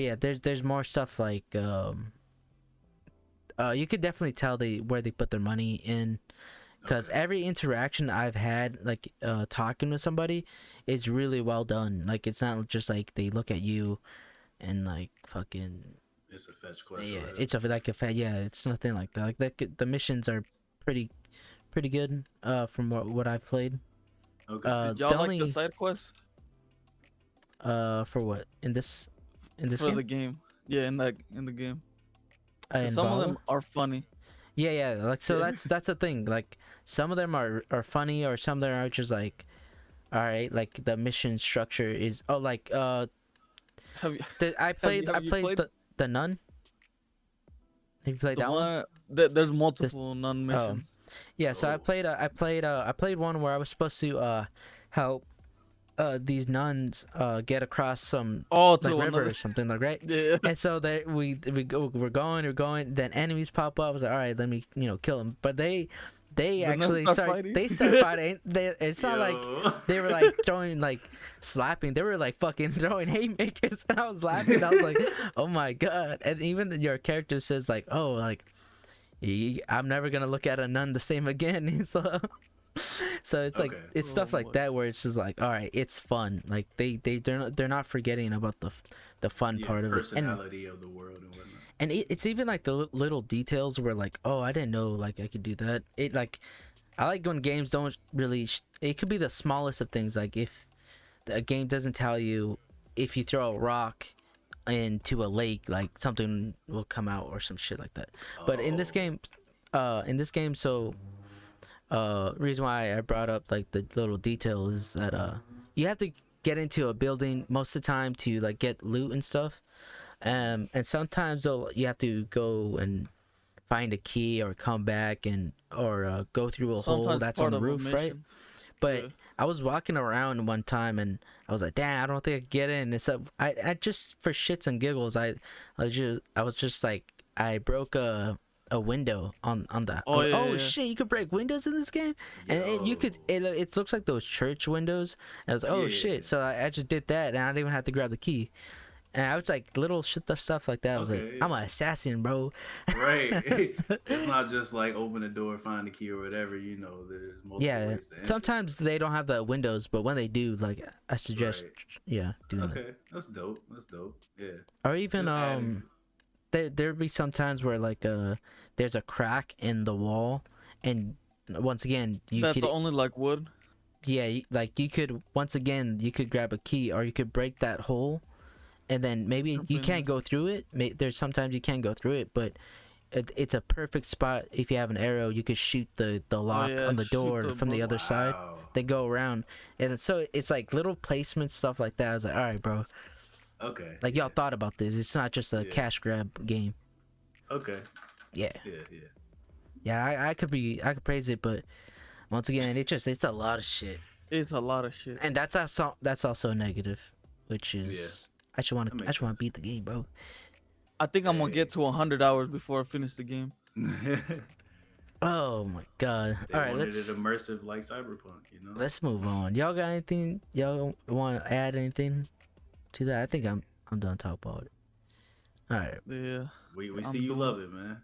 yeah, there's more stuff like you could definitely tell where they put their money in, because every interaction I've had, like talking with somebody, is really well done. Like, it's not just like they look at you and like fucking It's a fetch quest. yeah, or whatever. it's it's nothing like that. Like the missions are pretty good from what I've played. Okay. Did y'all the like only the side quests for what in this for game? the game? Yeah, in the game. 'Cause In some of Valhalla? them are funny. Yeah, like, so Yeah. that's the thing. Like, some of them are funny, or some of them are just like, all right, like the mission structure is like Have you I played have you played the nun. Have you played the that one? one? There's multiple non missions. Yeah, so I Oh. played one where I was supposed to help these nuns get across some Oh, like to river another. or something, like, right? Yeah. And so we're going, then enemies pop up. I was like, all right, let me kill them. But they actually nuns start start fighting? they start fighting. It's not like Yo. they were like throwing, like slapping. They were like fucking throwing haymakers, and I was laughing. I was like, oh my god. And even your character says like, oh, like I'm never gonna look at a nun the same again. So So it's like Okay. it's stuff Oh like my- that where it's just like, all right, it's fun. Like they're not forgetting about the fun Yeah, part of it. personality of the world and whatnot. And it's even like the little details where like, oh, I didn't know like I could do that. It like I like when games don't really. It could be the smallest of things. Like if a game doesn't tell you if you throw a rock into a lake, like something will come out or some shit like that. But in this Oh. game, so reason why I brought up like the little detail is that you have to get into a building most of the time to like get loot and stuff. And sometimes though you have to go and find a key or come back or go through a hole Sometimes that's part on the of a roof, right? mission. But Yeah. I was walking around one time and I was like, damn, I don't think I can get in. And so I just for shits and giggles, I was just like, I broke a window on the. Oh, yeah, oh yeah. shit, you could break windows in this game, and you could. It looks like those church windows. And I was like, oh Yeah. shit. So I just did that, and I didn't even have to grab the key. And I was like, little shit stuff like that. I was like, Okay, I'm yeah. an assassin, bro. Right. It's not just like open the door, find the key or whatever. You know, there's multiple Yeah. ways to enter. Sometimes they don't have the windows, but when they do, like I suggest, Right. yeah, doing that. Okay, that's dope. That's dope. Yeah. Or even Just adding- there'd be some times where like there's a crack in the wall, and once again you That's could only like wood. yeah like you could once again you could grab a key or you could break that hole, and then maybe Jump you in can't there. go through it. There's sometimes you can't go through it, but it's a perfect spot. If you have an arrow, you could shoot the lock yeah, on the shoot door the from the bro- other side. Wow. They go around, and so it's like little placement stuff like that. I was like, all right, bro, Okay. like y'all thought about this. It's not just a Yeah. cash grab game. Okay. Yeah. Yeah. Yeah, I could praise it, but once again, it's a lot of shit, It's a lot of shit. and that's also a negative, which is I just want That to makes beat the game, bro. I think I'm gonna get to 100 hours before I finish the game. Oh my god! They All right, wanted let's it immersive like Cyberpunk, you know. move on. Y'all got anything? Y'all want to add anything to that? I think I'm done talking about it. All right, Yeah. We I'm see you doing- love it, man.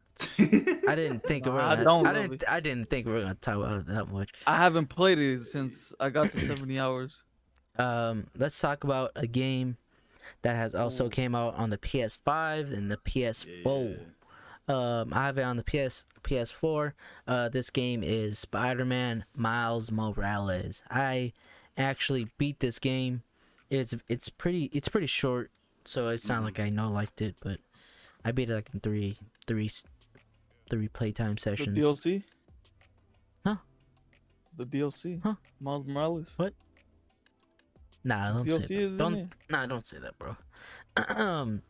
I didn't think we Nah, were. I Gonna, don't I love didn't. it. I didn't think we were gonna talk about it that much. I haven't played it since I got to 70 hours. Let's talk about a game that has also Ooh. came out on the PS5 and the PS4. Yeah. I have it on the PS4. This game is Spider-Man Miles Morales. I actually beat this game. It's pretty short, so it's not like I liked it, but I beat it like in three playtime The sessions. DLC? Huh? The DLC? Huh? Miles Morales? Nah, don't say DLC that. is in Don't it? Nah, don't say that, bro.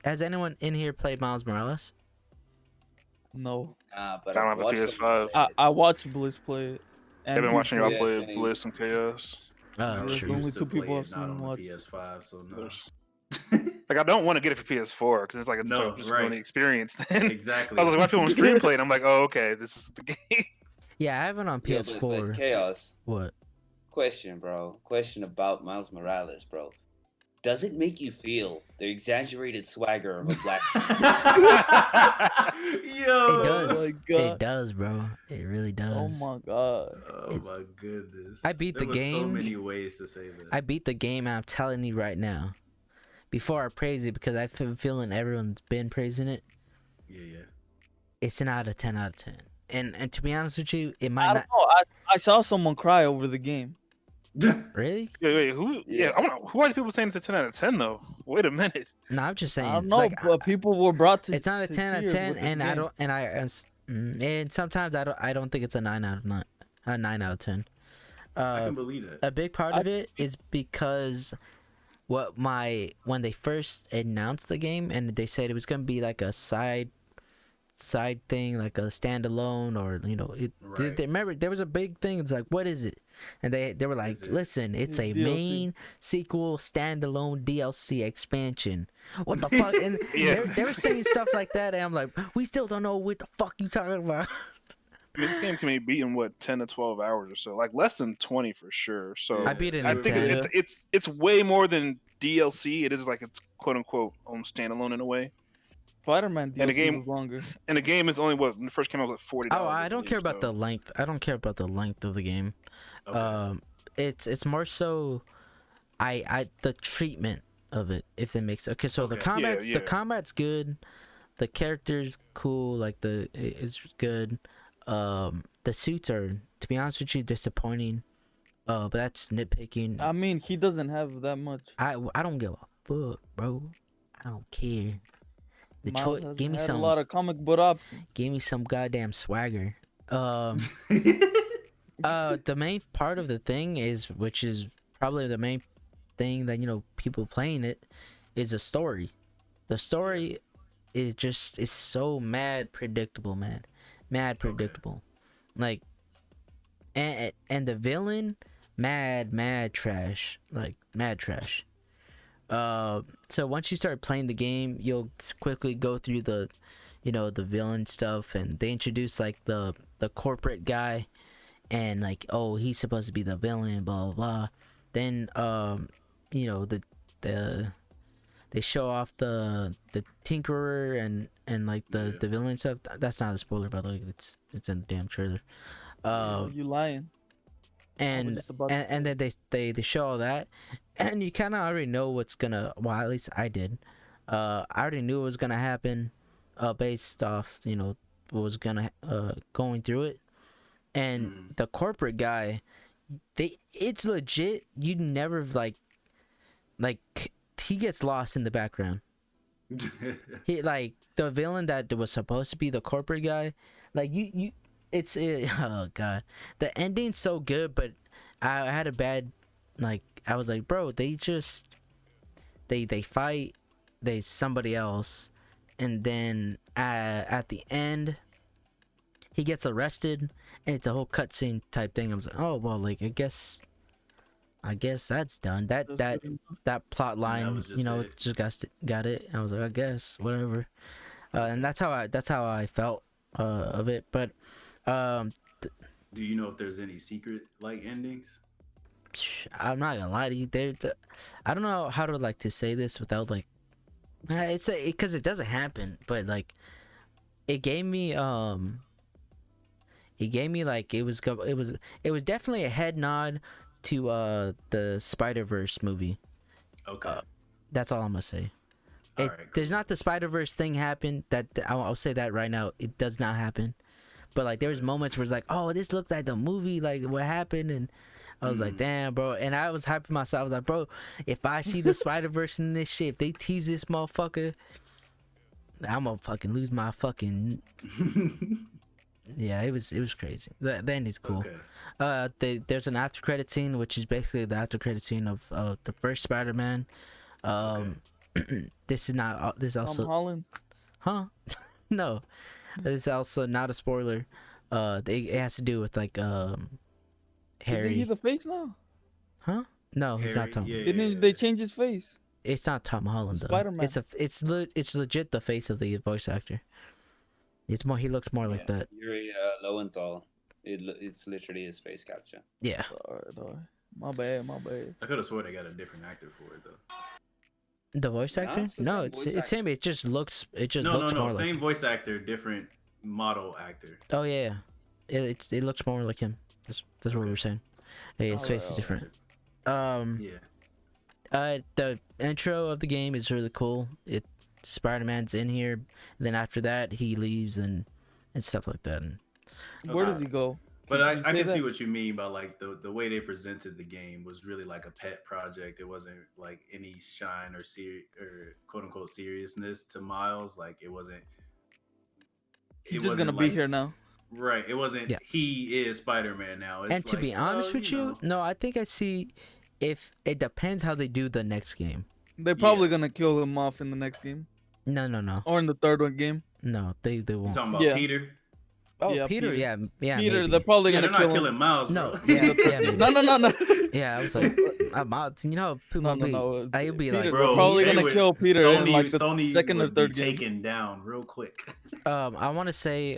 Has anyone in here played Miles Morales? No. But I don't I've have a watched PS5. someone play it. I watched Bliss play it. I've been Pete watching y'all play it. play Yeah, same. Bliss and Chaos. Oh, There's sure. only Used to two play people it I've not seen on the watch. PS5, so no. There's- Like I don't want to get it for PS4 because it's like a No, just right. doing the experience. Then Exactly. I was like, why people on stream play it? I'm like, oh okay, this is the game. Yeah, I have it on Yeah, PS4. but Chaos. What? Question, bro. Question about Miles Morales, bro. Does it make you feel the exaggerated swagger of a black Yo. It does. my It God. does, bro. It really does. Oh my god. Oh It's- my goodness. I beat There the was So game. many ways to say that. I beat the game, and I'm telling you right now, before I praise it, because I've been feeling everyone's been praising it, Yeah. it's an out of 10 out of 10. And to be honest with you, it I might don't not. know. I saw someone cry over the game. Really? Wait, who? Yeah, I want. Who are the people saying it's a 10 out of 10 though? Wait a minute. No, I'm just saying. I don't know, like, but people were brought to. it's not a to 10 out of tears 10, with this and I game. don't, and sometimes I don't think it's a 9 out of 9, a 9 out of 10. I can believe that. A big part of it is because when they first announced the game and they said it was gonna be like a side thing, like a standalone, or Right. they remember there was a big thing. It's like, what is it? And they were like, Is it- listen, it's a DLC. main sequel standalone DLC expansion. What the fuck? And Yeah. they were saying stuff like that, and I'm like, we still don't know what the fuck you talking about. I mean, this game can be beat in what 10 to 12 hours or so, like less than 20 for sure. So I beat it I in think 10. it's way more than DLC. It is like it's quote unquote own standalone in a way. Spider-Man And the DLC game- was longer. And the game is only when it first came out it was like $40. Oh, I don't care so- about the length. I don't care about the length of the game. Okay. It's more so, the treatment of it, if that makes okay. So the Okay. combat's Yeah, the yeah. combat's good, the character's cool, like it's good. The suits are, to be honest with you, disappointing. But that's nitpicking. I mean, he doesn't have that much. I don't give a fuck, bro. I don't care. The Miles choice, hasn't give me had some, a lot of comic book options. give me some goddamn swagger. The main part of the thing is, which is probably the main thing that people playing it, is the story. The story is so mad predictable, man. Mad predictable. Like, and the villain, mad trash. Like, mad trash. So once you start playing the game, you'll quickly go through the villain stuff, and they introduce like the corporate guy, and like, oh, he's supposed to be the villain, blah blah blah. Then they show off the Tinkerer and like the villain stuff. That's not a spoiler, by the way. It's in the damn trailer. You lying? And just about to and then they show all that, and you kind of already know what's gonna. Well, at least I did. I already knew it was gonna happen, based off what was gonna going through it, and the corporate guy, it's legit. You never like he gets lost in the background. He, like, the villain that was supposed to be the corporate guy, like oh god, the ending's so good, but I had a bad, like, I was like, bro, they fight somebody else, and then at the end he gets arrested, and it's a whole cutscene type thing. I was like, oh well, like, I guess that's done. That plot line, was just it. just got it. I was like, I guess whatever, and that's how I felt of it. But do you know if there's any secret like endings? I'm not gonna lie to you. I don't know how to like to say this without like, it's because it doesn't happen, but like, it gave me like, it was definitely a head nod to the Spider-Verse movie. Okay. That's all I'm gonna say. All right, cool. There's not the Spider-Verse thing happen. I'll say that right now. It does not happen. But like, there was moments where it's like, oh, this looks like the movie, like what happened, and I was like, damn, bro. And I was hyping myself. I was like, bro, if I see the Spider-Verse in this shit, if they tease this motherfucker, I'm gonna fucking lose my fucking. Yeah, it was crazy. The ending's cool. Okay. There's an after credit scene, which is basically the after credit scene of the first Spider-Man. This is not. This is Tom also. Holland. Huh? No, this is also not a spoiler. It has to do with like Isn't he Harry. the face now? Huh? No, it's not Harry, Tom. yeah, Didn't they change his face? It's not Tom Holland though. Spider-Man. It's legit the face of the voice actor. It's more. He looks more like that. Yuri Lowenthal. It's literally his face capture. Yeah. Alright. My bad. I could have swore they got a different actor for it though. The voice No, actor? it's the No, same it's voice it's him. It just looks. It just looks No. more Same like. voice actor, different model actor. Oh yeah. It looks more like him. That's what we were saying. Hey, his face is different. Yeah. The intro of the game is really cool. Spider-Man's in here, and then after that he leaves and stuff like that. And Where does he go? But I can say see that? what you mean by like the way they presented the game was really like a pet project. It wasn't like any shine or quote unquote seriousness to Miles. Like it wasn't. He's just gonna be here now. Right. It wasn't. Yeah. He is Spider-Man now. It's and to like, be honest well, with you, no, I think I see. If it depends how they do the next game. They're probably gonna kill him off in the next game No. or in the third one game. No, they You won't. talking about Yeah. Peter? Oh, Yeah, Peter, Peter. yeah. Peter, Maybe. they're probably Yeah, gonna they're not kill killing him. Miles. No, Bro. yeah, maybe. No. Yeah, I was like, I'm out. You know, people No. be. I'll be Peter, like, they're Bro, probably they gonna would- kill Peter in like the Sony second or would be third game. taken down real quick. I want to say,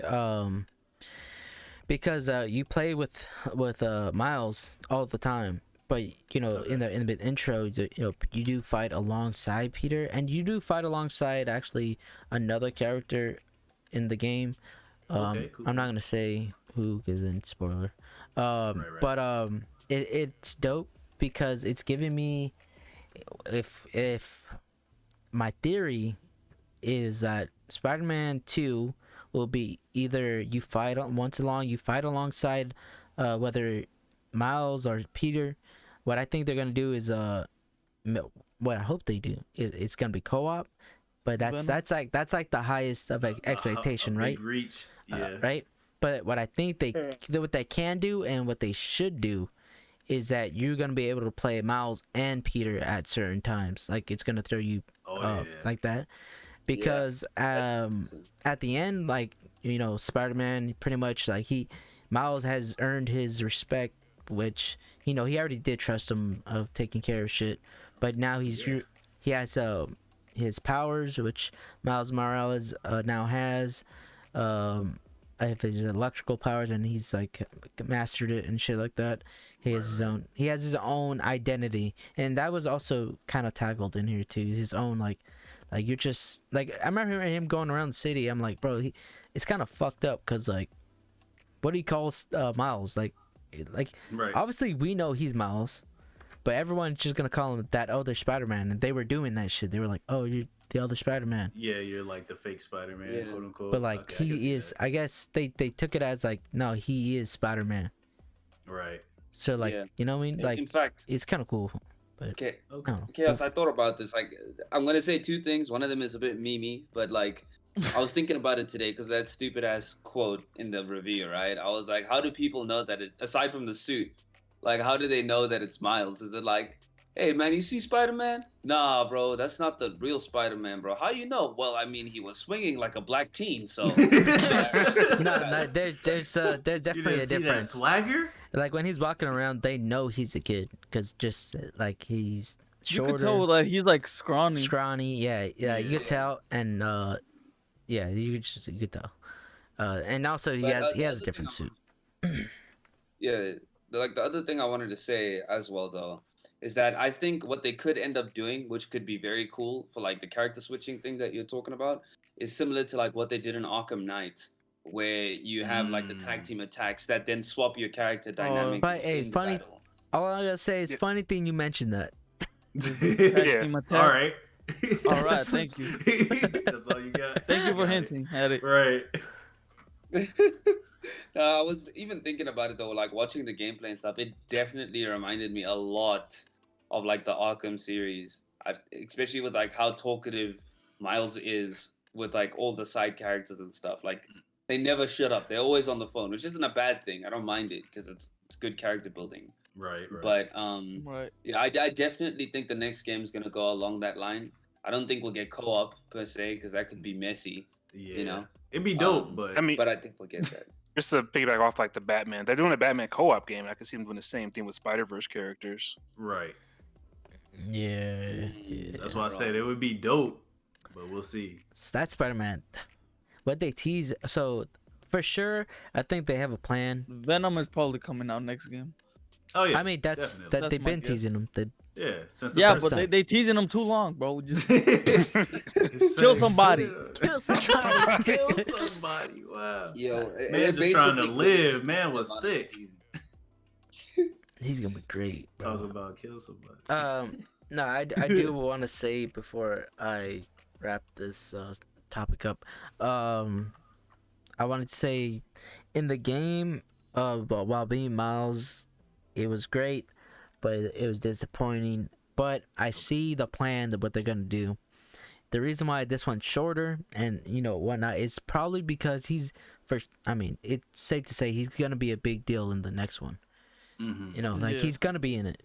because you play with Miles all the time, but in the intro, you do fight alongside Peter, and you do fight alongside actually another character in the game. Okay, cool. I'm not gonna say who because then spoiler. Right. But it's dope because it's giving me, if my theory is that Spider-Man 2 will be either you fight alongside whether Miles or Peter. What I think they're gonna do is what I hope they do is it's gonna be co-op, but that's like the highest of expectation, right? Big reach, yeah. Right. But what I think what they can do and what they should do is that you're gonna be able to play Miles and Peter at certain times. Like it's gonna throw you like that, because at the end, like Spider-Man pretty much like Miles has earned his respect, which he already did trust him of taking care of shit, but now he has his powers, which Miles Morales now has. If his electrical powers, and he's like mastered it and shit like that. He has his own identity, and that was also kind of tackled in here too. His own like you're just like, I remember him going around the city. I'm like, bro, it's kind of fucked up because like, what do you call Miles? Like Right. obviously we know he's Miles, but everyone's just gonna call him that other Spider-Man, and they were doing that shit. They were like, oh, you're the other Spider-Man. Yeah, you're like the fake Spider-Man, quote unquote. But like he is, I guess they took it as like, no, he is Spider-Man. Right. So like, you know what I mean? Like, in fact, it's kind of cool. But okay, I don't know. Chaos, I thought about this. Like, I'm gonna say two things. One of them is a bit memey, but like, I was thinking about it today because that stupid ass quote in the review, right? I was like, how do people know that aside from the suit, like, how do they know that it's Miles? Is it like, hey man, you see Spider-Man? Nah, bro, that's not the real Spider-Man, bro. How you know? Well, I mean, he was swinging like a black teen, so. No, there's definitely a See that difference. swagger? Like when he's walking around, they know he's a kid because just like he's shorter. You could tell that he's like scrawny. Yeah, you could tell, and yeah, you could tell, and also he has a different suit. Yeah, like the other thing I wanted to say as well though is that I think what they could end up doing, which could be very cool for like the character switching thing that you're talking about, is similar to like what they did in Arkham Knight, where you have like the tag team attacks that then swap your character dynamic. But hey, funny. Battle. All I gotta say is funny thing you mentioned that. All right. All right, thank you. That's all you got. Thank you for hinting at it. Right. I was even thinking about it though, like watching the gameplay and stuff. It definitely reminded me a lot of like the Arkham series, especially with like how talkative Miles is with like all the side characters and stuff. Like they never shut up. They're always on the phone, which isn't a bad thing. I don't mind it because it's good character building. Right. But Right. yeah, I definitely think the next game is gonna go along that line. I don't think we'll get co-op per se because that could be messy. Yeah. You know, It'd be dope, but I mean, but I think we'll get that. just to piggyback off like the Batman, they're doing a Batman co-op game. I could see them doing the same thing with Spider-Verse characters. right. Yeah. That's why I said it would be dope, but we'll see. So that's Spider-Man. What they tease, so for sure, I think they have a plan. Venom is probably coming out next game. Oh yeah. I mean, that's definitely. that That's they've my been guess. teasing them. Yeah, since the Yeah, first but time. they teasing him too long, bro. Just It's kill so somebody. good. Kill somebody. Kill somebody. Wow. Yo, Man just trying to live. Man was sick. He's gonna be great. Bro. Talk about kill somebody. No, I do want to say before I wrap this topic up, I wanted to say, in the game, while being Miles, it was great, but it was disappointing. But I see the plan of what they're gonna do. The reason why this one's shorter and whatnot is probably because I mean, it's safe to say he's gonna be a big deal in the next one. Mm-hmm. Like Yeah. he's gonna be in it.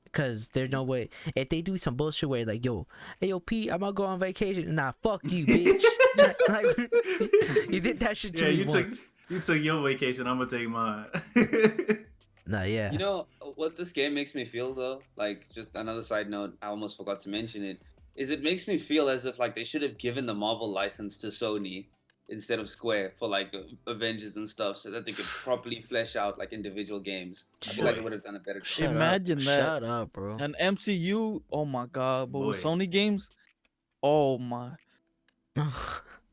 Because there's no way if they do some bullshit where like, hey yo Pete, I'm gonna go on vacation. Nah, fuck you, bitch. Like, you did that shit to me once. You took your vacation. I'm gonna take mine. Nah, yeah. You know what this game makes me feel though? Like, just another side note, I almost forgot to mention it, is it makes me feel as if like they should have given the Marvel license to Sony instead of Square for like Avengers and stuff, so that they could properly flesh out like individual games. I feel like Boy. it would have done a better job. Shut Imagine up. that. Shut up, bro. An MCU, oh my god! But with Boy. Sony games, oh my,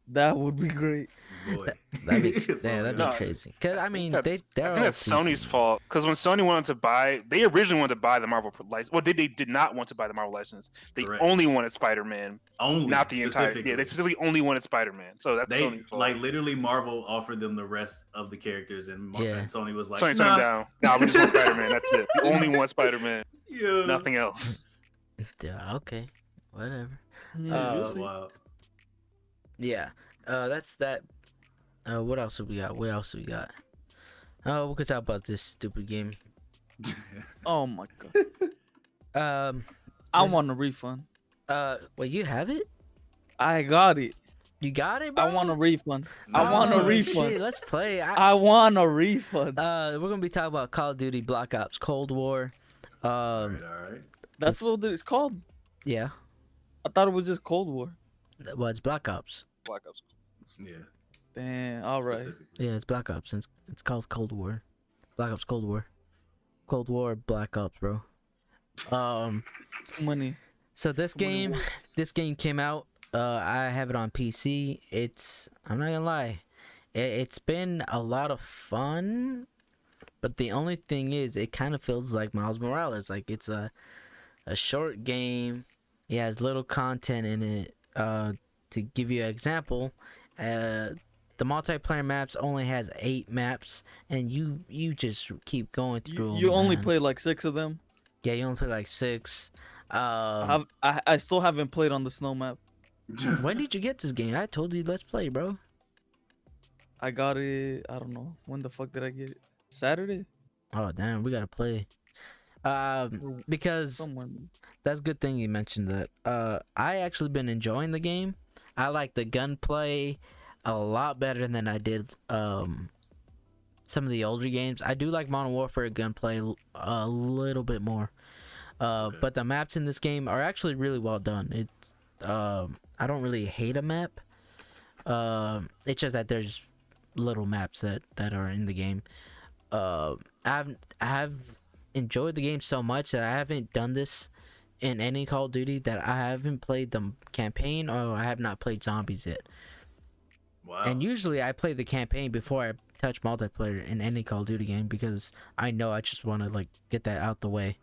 that would be great. Boy. That'd be, So, yeah, that'd be No, crazy. Cause I mean, I they're think that's all Sony's PC. fault. Because when Sony wanted to buy, they originally wanted to buy the Marvel license. Well, they did not want to buy the Marvel license. They Correct. only wanted Spider-Man, Only, not the entire. Yeah, specifically. they specifically only wanted Spider-Man. So that's They Sony's fault. like literally Marvel offered them the rest of the characters, and, Yeah. and Sony was like, Sony turned nah. them down. No, we just want Spider-Man. That's it. We only want Spider-Man. Yeah. Nothing else. Yeah, okay, whatever. Yeah, we'll Uh, see. Wow. Yeah, that's that. What else have we got? What else we got? Oh, we could talk about this stupid game. Oh my god! I This- want a refund. Wait, you have it? I got it. You got it, bro? I want a refund. I want a Oh, refund. Shit, let's play. I want a refund. We're gonna be talking about Call of Duty Black Ops Cold War. All right. That's what it's called. Yeah. I thought it was just Cold War. Well, it's Black Ops. Black Ops. Yeah. Damn. All right. specifically. Yeah, it's Black Ops. It's called Cold War. Black Ops Cold War. Cold War Black Ops, bro. Money. So this game came out. I have it on PC. I'm not gonna lie, it's been a lot of fun, but the only thing is, it kind of feels like Miles Morales. Like it's a short game. It has little content in it. To give you an example, the multiplayer maps only has 8 maps, and you just keep going through. You only man. play like 6 of them. Yeah, you only play like 6. I still haven't played on the snow map. When did you get this game? I told you let's play, bro. I got it. I don't know. When the fuck did I get it? Saturday? Oh damn, we gotta play. Because Somewhere. that's a good thing you mentioned that. I actually been enjoying the game. I like the gunplay a lot better than I did some of the older games. I do like Modern Warfare gunplay a little bit more. Okay. But the maps in this game are actually really well done. It's I don't really hate a map. It's just that there's little maps that are in the game. I've enjoyed the game so much that I haven't done this in any Call of Duty, that I haven't played the campaign, or I have not played zombies yet. Wow. And usually I play the campaign before I touch multiplayer in any Call of Duty game, because I know I just want to like get that out the way.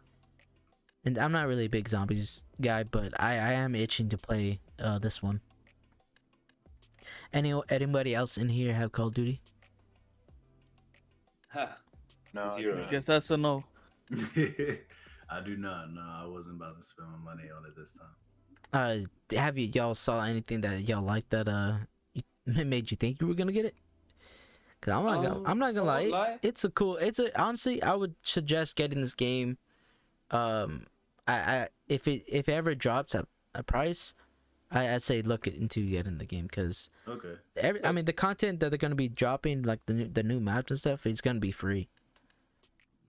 And I'm not really a big zombies guy, but I am itching to play this one. Anybody else in here have Call of Duty? Huh. No. Zero. Guess that's a no. I do not. No, I wasn't about to spend my money on it this time. Have y'all saw anything that y'all liked that made you think you were gonna get it? Cause I'm not gonna lie. It's honestly, I would suggest getting this game. If it ever drops a price, I'd say look into getting the game, because Okay. I mean the content that they're gonna be dropping, like the new maps and stuff, it's gonna be free.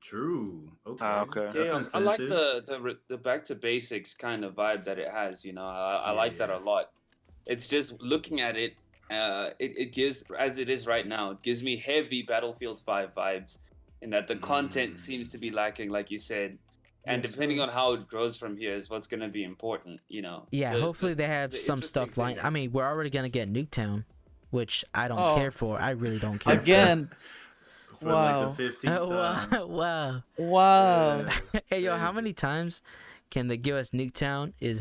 True. Okay. Okay. That's I like incentive. the back to basics kind of vibe that it has. You know, I Yeah, like that yeah. a lot. It's just looking at it. It gives, as it is right now, it gives me heavy Battlefield 5 vibes, in that the content seems to be lacking, like you said. And Yes, depending sir. on how it grows from here is what's going to be important, you know. Yeah, hopefully they have the some interesting stuff thing lined. is- I mean, we're already gonna get Nuketown, which I don't Oh. care for. I really don't care. Again. For Wow. like the 15th For. time. Wow. Wow. Yeah, Hey yo, how crazy. many times can they give us Nuketown? Is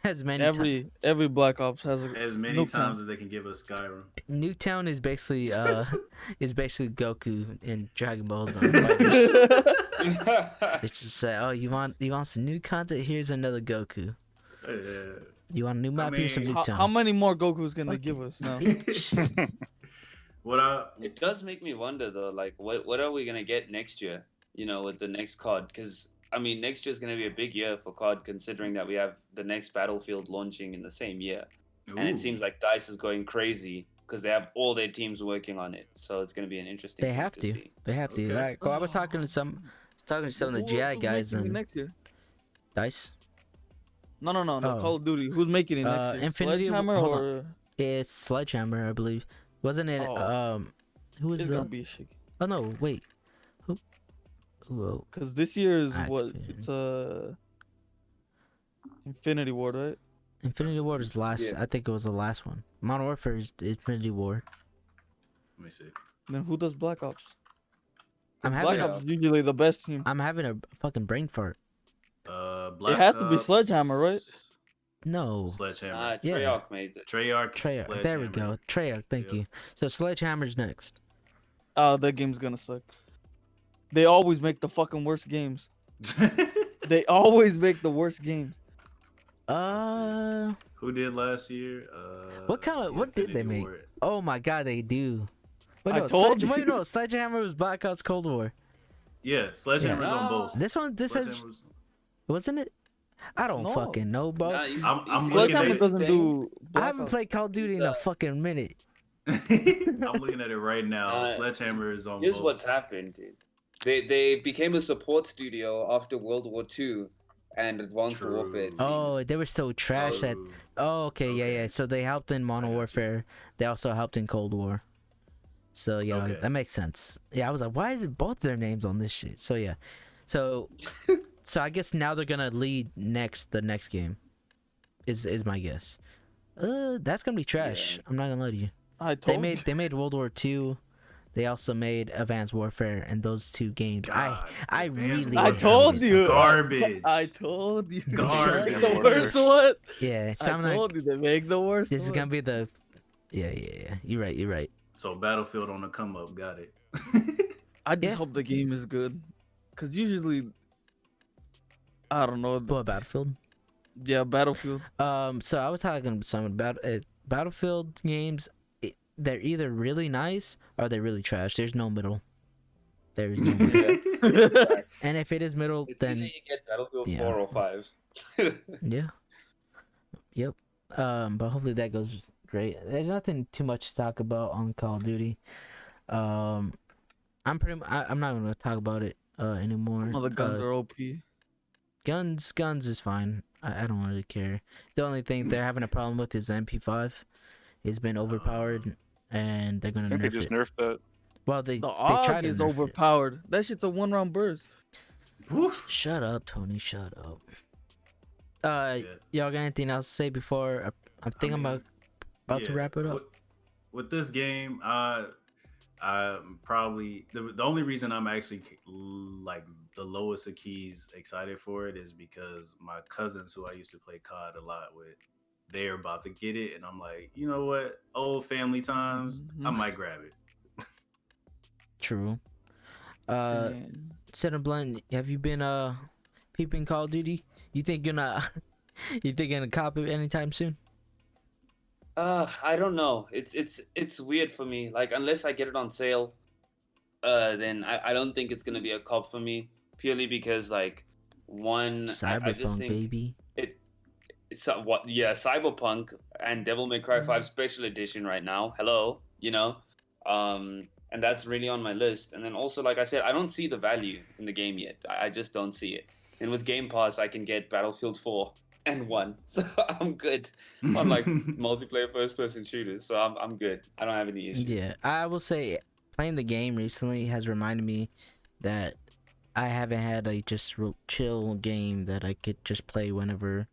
as many times? Every Black Ops has a As many Nuketown. times as they can give us Skyrim. Nuketown is basically Goku in Dragon Ball Z. It's just say, oh, you want some new content? Here's another Goku. Yeah. You want a new map? Here's some mean, Nuketown. How many more Gokus can they Fuck give us now? It does make me wonder though, like what are we gonna get next year? You know, with the next COD, because I mean, next year is gonna be a big year for COD, considering that we have the next Battlefield launching in the same year, and it Ooh. seems like DICE is going crazy because they have all their teams working on it. So it's gonna be an interesting. They thing have to. see. They have to. Okay. Like, well, I was talking to some of the Who GI else is guys making it and next year. Dice. No. Oh. Call of Duty. Who's making it next year? Infinity- Sledgehammer hold on. or It's Sledgehammer, I believe. Wasn't it? Oh. Who was It's the? gonna be Shiggy. Oh no, wait. Who? Cause this year is what? Activision. It's Infinity Ward, right? Infinity Ward is last. Yeah. I think it was the last one. Modern Warfare is Infinity War. Let me see. Then who does Black Ops? 'Cause I'm Black having Ops is usually the best team. I'm having a fucking brain fart. Black has to be Ops, Sledgehammer, right? No. Sledgehammer. Yeah. Treyarch made it. Treyarch. There we go. Treyarch. Thank Yep. you. So Sledgehammer's next. Oh, that game's gonna suck. They always make the fucking worst games. They always make the worst games. Who did last year? What did they Infinity make? Ward. Oh my god, they do. Wait, I no, told you. Wait, no, Sledgehammer was Black Ops Cold War. Yeah, Sledgehammer's Yeah. on both. This has Sledgehammer's- wasn't it? I don't No. fucking know, bro. Nah, he's- I'm he's looking Sledgehammer at it. doesn't do. I Black haven't Ops. played Call of Duty in a fucking minute. I'm looking at it right now. Uh, Sledgehammer is on Here's both. what's happened, dude. They became a support studio after World War II and Advanced True. Warfare. It Oh, seems. they were so trash that. True. Oh, okay, yeah, Okay. yeah. So they helped in Modern got you. Warfare. They also helped in Cold War. So yeah, Okay. that makes sense. Yeah, I was like, why is it both their names on this shit? So yeah, so I guess now they're gonna lead the next game. Is my guess. That's gonna be trash. Yeah. I'm not gonna lie to you. I told you. They made World War II. They also made Advanced Warfare, and those two games. God, I Advanced really. I Warfare told was you. Garbage. I told you. Garbage. The worst one. Yeah, so I I'm like, told you they make the worst. this is one. gonna be the. Yeah. You're right. So Battlefield on the come up. Got it. I just Yeah. hope the game is good, cause usually, I don't know. What, Battlefield? Yeah, Battlefield. So I was talking to someone about Battlefield games. They're either really nice or they're really trash. There's no middle. There is no middle. Yeah. Facts. And if it is middle, It's then either you get Battlefield yeah. 4 or 5. yeah, yep. But hopefully that goes great. There's nothing too much to talk about on Call of Duty. I'm not gonna talk about it anymore. All the guns are OP. Guns is fine. I don't really care. The only thing they're having a problem with is the MP5. It's been overpowered, and they're gonna I think they nerf just it. nerfed that. Well, they The tried AUG to is nerf it. overpowered. That shit's a 1-round burst. Woof. Shut up, Tony. Shut up. Yeah. Y'all got anything else to say before I think I'm mean, about to yeah, wrap it up? With this game, I probably the only reason I'm actually like the lowest of keys excited for it is because my cousins who I used to play COD a lot with, they're about to get it, and I'm like, you know what, old family times, I Mhm. might grab it. True. Damn. Senator Blunt, have you been peeping Call of Duty? You think you're not? You think you're gonna cop it anytime soon? I don't know. It's weird for me. Like unless I get it on sale, then I don't think it's gonna be a cop for me. Purely because like I just Cyberpunk, think baby. Cyberpunk and Devil May Cry 5 Special Edition right now. Hello, and that's really on my list. And then also, like I said, I don't see the value in the game yet. I just don't see it. And with Game Pass, I can get Battlefield 4 and 1, so I'm good on like multiplayer first-person shooters. So I'm good. I don't have any issues. Yeah, I will say playing the game recently has reminded me that I haven't had a just real chill game that I could just play whenever,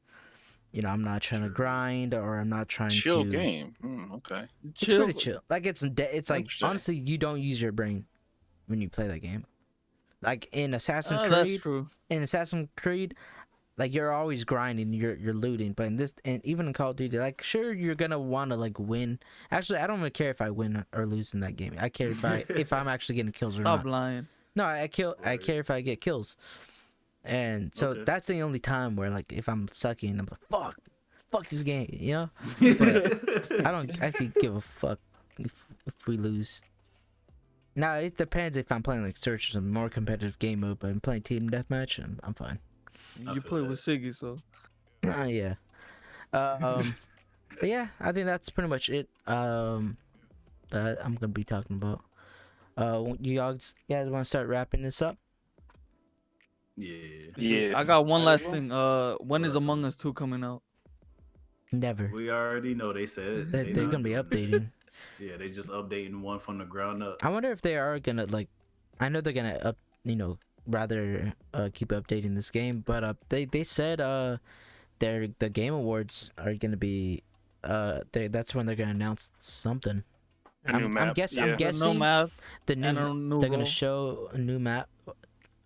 I'm not trying to True. grind or I'm not trying Chill to. game. Okay. It's pretty chill. Like it's like Interesting. honestly, you don't use your brain when you play that game. Like in Assassin's Oh, that's Creed, true. like you're always grinding, you're looting. But in this, and even in Call of Duty, like sure you're gonna want to like win. Actually, I don't even care if I win or lose in that game. I care if I'm actually getting kills or Stop not. lying. No, I care if I get kills. And so Okay. that's the only time where like if I'm sucking, I'm like fuck this game, But I don't actually give a fuck if we lose. Now it depends if I'm playing like search or some more competitive game mode, but I'm playing team deathmatch and I'm fine. I You feel play that. with Siggy, so Yeah. But yeah, I think that's pretty much it. That I'm gonna be talking about. You guys want to start wrapping this up? Yeah. Yeah. I got one I last will. thing. When is What else? Among Us 2 coming out? Never. We already know they said They're gonna be updating. Yeah, they just updating one from the ground up. I wonder if they are gonna like. I know they're gonna rather keep updating this game, but they said the Game Awards are gonna be that's when they're gonna announce something. A new map. I'm guessing. Yeah. I'm guessing No map. the new. And a new they're gonna role. show a new map.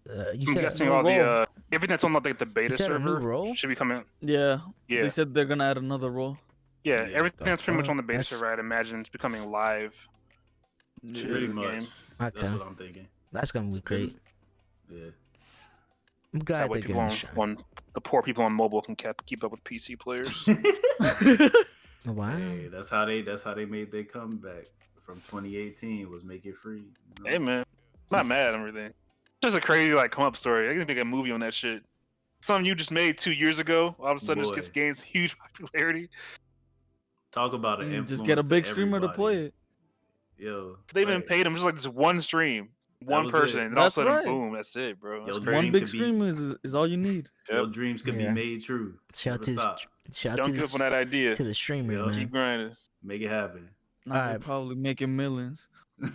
You I'm said guessing new all the role. everything that's on like the you beta said a new server role. should be coming. Yeah. Yeah, They said they're gonna add another role. yeah. Yeah, Everything the that's pretty much on the fuck? beta That's- server, I'd imagine, is becoming live. Yeah. to Pretty the much. game. That's Okay, what I'm thinking. that's gonna be great. Yeah. I'm glad That way, they're people gonna on, show. on the poor people on mobile can keep up with PC players. Wow. Hey, that's how they made their comeback from 2018 was make it free. You know? Hey man, I'm not mad at everything. Just a crazy like come up story. I can make a movie on that shit. Something you just made 2 years ago, all of a sudden Boy. just gains huge popularity. Talk about an You influence. just get a big to streamer to play everybody. it. Yo, They even right. paid him just like this one stream, one was person, it. and all of a That's sudden, right. boom, that's it, bro. That's Yo, crazy. One Dream big could be- stream is all you need. Your Yep. dreams could Yeah. be made true. Shout Never to the, stop. shout Don't to give up the, on that idea. to the streamers, Yeah. man. Keep grinding. Make it happen. Now they're Alright. probably making millions. All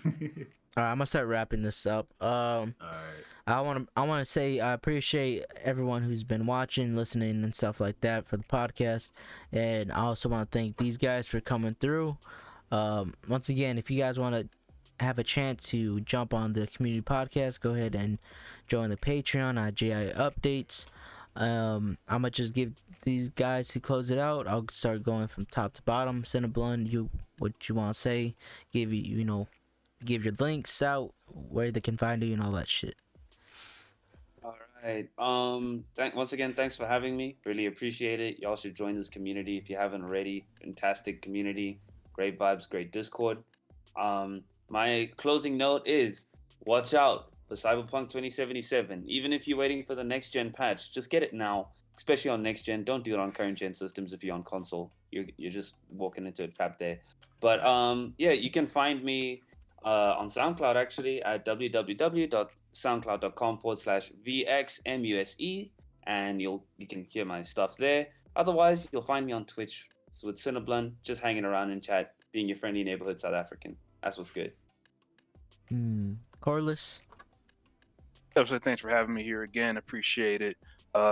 right, I'm gonna start wrapping this up. All right. I want to say I appreciate everyone who's been watching, listening, and stuff like that for the podcast, and I also want to thank these guys for coming through. Once again, if you guys want to have a chance to jump on the community podcast, go ahead and join the Patreon at GI Updates. I'm gonna just give these guys to close it out. I'll start going from top to bottom. Cinnabon, what you want to say? Give give your links out where they can find you and all that shit. All right. Once again, thanks for having me. Really appreciate it. Y'all should join this community if you haven't already. Fantastic community. Great vibes, great Discord. My closing note is watch out for Cyberpunk 2077. Even if you're waiting for the next gen patch, just get it now. Especially on next gen. Don't do it on current gen systems if you're on console. You're just walking into a trap there. But yeah, you can find me on SoundCloud actually at www.soundcloud.com/VXMUSE, and you can hear my stuff there. Otherwise, you'll find me on Twitch. So with Cinnabon, just hanging around in chat, being your friendly neighborhood South African. That's what's good. Corliss. So thanks for having me here again. Appreciate it.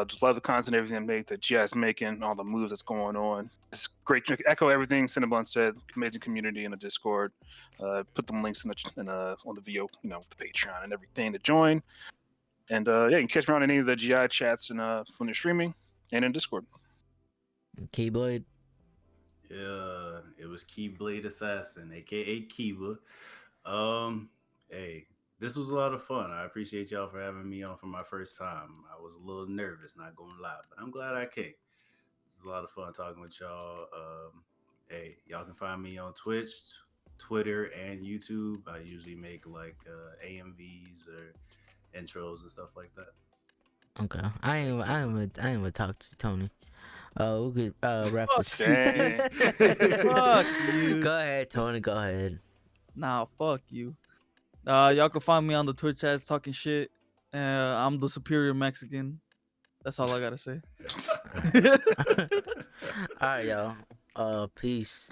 Just love the content, everything I make that Jazz making, all the moves that's going on. It's great to echo everything Cinnabon said. Amazing community in the Discord. Put them links on the video, the Patreon and everything to join. And yeah, you can catch me on any of the GI chats and when they're streaming and in Discord. Keyblade. Yeah, it was Keyblade Assassin, aka Kiba. Hey, this was a lot of fun. I appreciate y'all for having me on for my first time. I was a little nervous, not gonna lie, but I'm glad I came. It was a lot of fun talking with y'all. Hey, y'all can find me on Twitch, Twitter, and YouTube. I usually make like AMVs or intros and stuff like that. Okay, I ain't gonna talk to Tony. We could wrap this. Dang. Fuck you. Go ahead, Tony. Go ahead. Nah, fuck you. Y'all can find me on the Twitch as talking shit. I'm the superior Mexican. That's all I gotta say. All right, y'all. Peace.